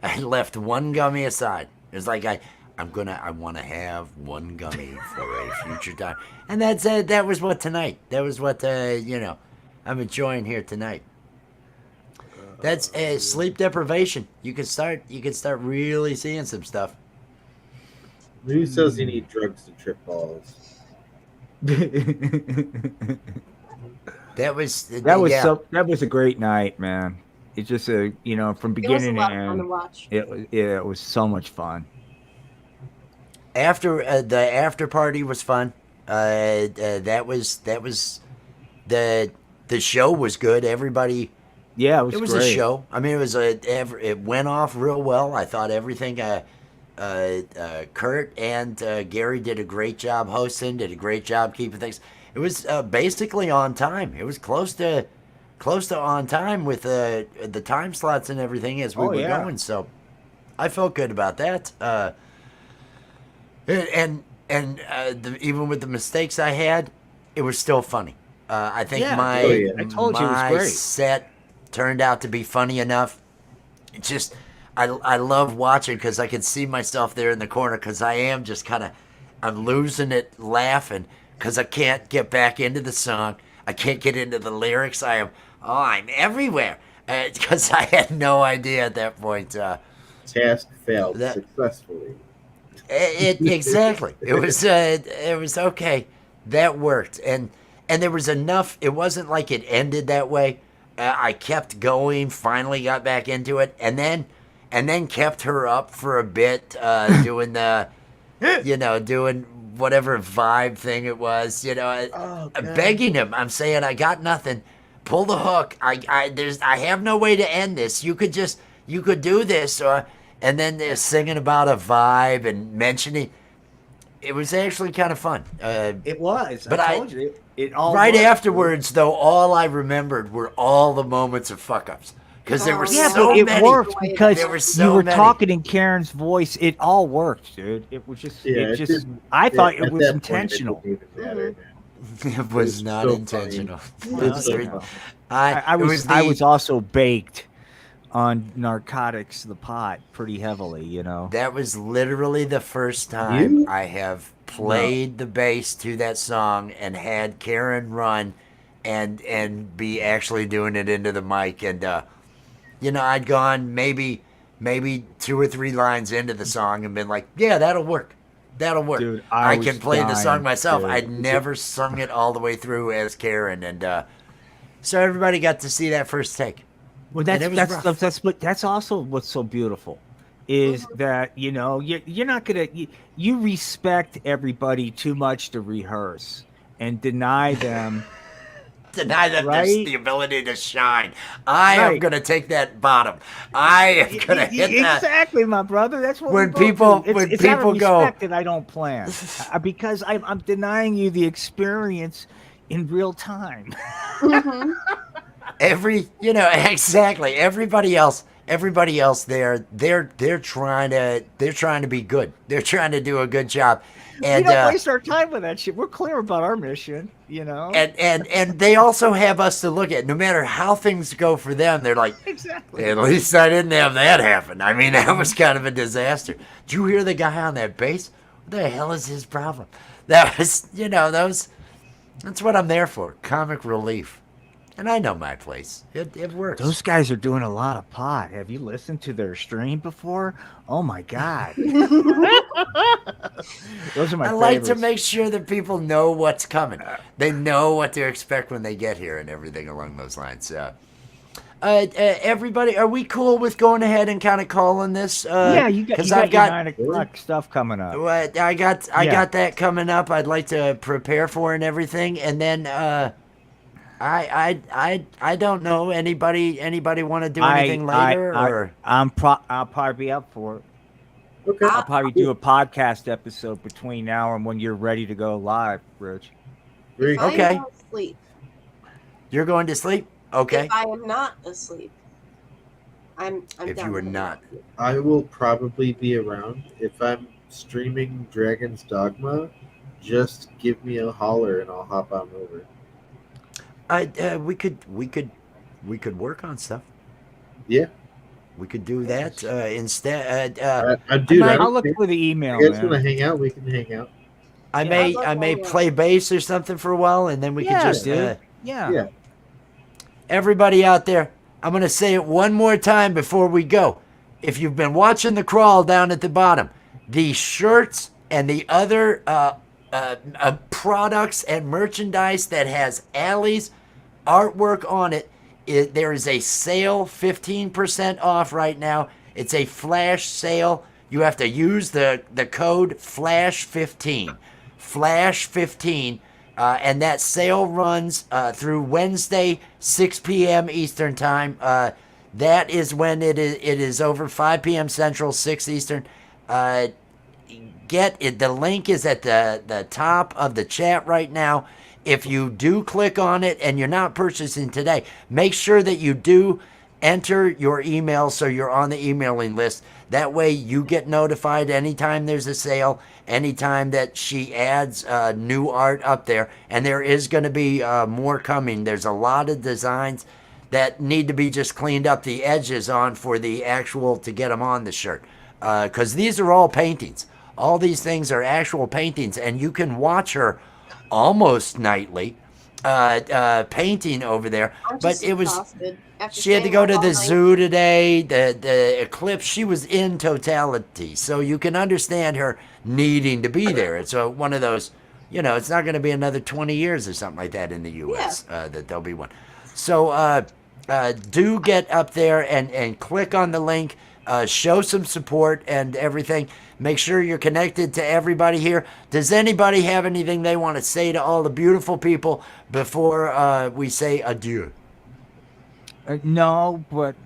I left one gummy aside. It was like I want to have one gummy for a future time. And that was what tonight. That was what I'm enjoying here tonight. That's sleep deprivation. You can start really seeing some stuff. Who says you need drugs to trip balls? That was That was a great night, man. It's just from it was a beginning to lot of fun to end. watch. It was so much fun. After the after party was fun. That was the show was good. Everybody. Yeah, it was a great. show. I mean, it went off real well. I thought everything. Kurt and Gary did a great job hosting. Did a great job keeping things. It was basically on time. It was close to on time with the time slots and everything as we were going. So I felt good about that. Even with the mistakes I had, it was still funny. I think I told you it was my great. set turned out to be funny enough. It's just I love watching because I can see myself there in the corner because I am just I'm losing it laughing because I can't get back into the song. I can't get into the lyrics. I'm everywhere because I had no idea at that point. Task failed successfully. Exactly. It was okay. That worked, and there was enough. It wasn't like it ended that way. I kept going. Finally, got back into it, and then kept her up for a bit, doing the, doing whatever vibe thing it was. Begging him. I'm saying I got nothing. Pull the hook. I have no way to end this. You could do this, and then they're singing about a vibe and mentioning. It was actually kind of fun. It was. But I told you. It all right worked. afterwards, though, all I remembered were all the moments of fuck ups because there were Yeah, so but it many. worked because There were so you were many. talking in Karen's voice. It all worked, dude. It was just. Yeah, it just. didn't- I thought at it was that point, intentional. didn't even matter, man. It was It not was so intentional. funny. It was so re- funny. I it was. the- I was also baked on narcotics, the pot, pretty heavily. That was literally the first time You? I have played the bass to that song and had Karen run and be actually doing it into the mic. And, I'd gone maybe maybe 2 or 3 lines into the song and been like, yeah, that'll work. That'll work. Dude, I was can play the song dying, myself. dude. I'd never sung it all the way through as Karen, and so everybody got to see that first take. Well, And it was rough. that's also what's so beautiful is that you're not gonna you respect everybody too much to rehearse and deny them. Deny them Right? the ability to shine. I am Right. going to take that bottom. I am going to hit that. Exactly, my brother. That's what When we both people- do. when it's out of people go- respect that I don't plan because I'm denying you the experience in real time. Mhm. Exactly. Everybody else there, they're trying to be good. They're trying to do a good job. And we don't waste our time with that shit. We're clear about our mission, and they also have us to look at. No matter how things go for them, they're like, Exactly. at least I didn't have that happen. I mean, that was kind of a disaster. Did you hear the guy on that bass? What the hell is his problem? That was, that's what I'm there for. Comic relief. And I know my place. It works. Those guys are doing a lot of pot. Have you listened to their stream before? Oh my god. Those are my I like to favorites. make sure that people know what's coming. They know what to expect when they get here and everything along those lines. Everybody, are we cool with going ahead and kind of calling this? Yeah, you got, 'cause you got I've your got 9 o'clock stuff coming up. I got Yeah. that coming up. I'd like to prepare for and everything, and then I don't know anybody want to do anything later or I'll probably be up for it. Okay. I'll probably do a podcast episode between now and when you're ready to go live, Rich. Very If I Okay. am asleep. you're going to sleep? Okay. If I am not asleep, I'm If done you were with it. not. I will probably be around. If I'm streaming Dragon's Dogma, just give me a holler and I'll hop on over. We could work on stuff. Yeah. We could do that instead. Dude, might- I I'll don't look care. for the email, If you guys want man. to hang out, we can hang out. I Yeah. may I'd love I may to hang play bass or something for a while, and then we Yeah, could just dude. Yeah. Yeah. everybody out there. I'm gonna say it one more time before we go. If you've been watching the crawl down at the bottom, the shirts and the other products and merchandise that has Allie's artwork on it, there is a sale, 15% off right now. It's a flash sale. You have to use the code FLASH15. FLASH15. And that sale runs through Wednesday, 6 p.m. Eastern Time. That is when it is over 5 p.m. Central, 6 Eastern. Get it. The link is at the top of the chat right now. If you do click on it and you're not purchasing today, make sure that you do enter your email so you're on the emailing list. That way you get notified anytime there's a sale, anytime that she adds new art up there. And there is going to be more coming. There's a lot of designs that need to be just cleaned up the edges on for the actual to get them on the shirt. Because these are all paintings. All these things are actual paintings, and you can watch her almost nightly painting over there. I'm But just it was exhausted after she had to staying go up to all the night. zoo today, the eclipse. She was in totality, so you can understand her needing to be there. It's one of those, it's not going to be another 20 years or something like that in the U.S. That there'll be one. So do get up there and click on the link, show some support and everything. Make sure you're connected to everybody here. Does anybody have anything they want to say to all the beautiful people before we say adieu? No, but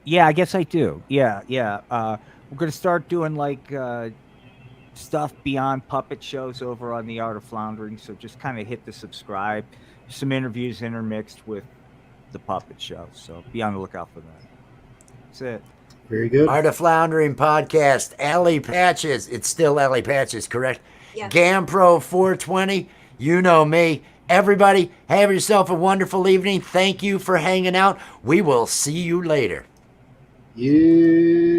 yeah, I guess I do. Yeah. We're gonna start doing like stuff beyond puppet shows over on the Art of Floundering. So just kind of hit the subscribe. Some interviews intermixed with the puppet show. So be on the lookout for that. That's it. Very good. Art of Floundering podcast. Allie Patches. It's still Allie Patches, correct? Yes. GamPro 420. You know me. Everybody, have yourself a wonderful evening. Thank you for hanging out. We will see you later. You.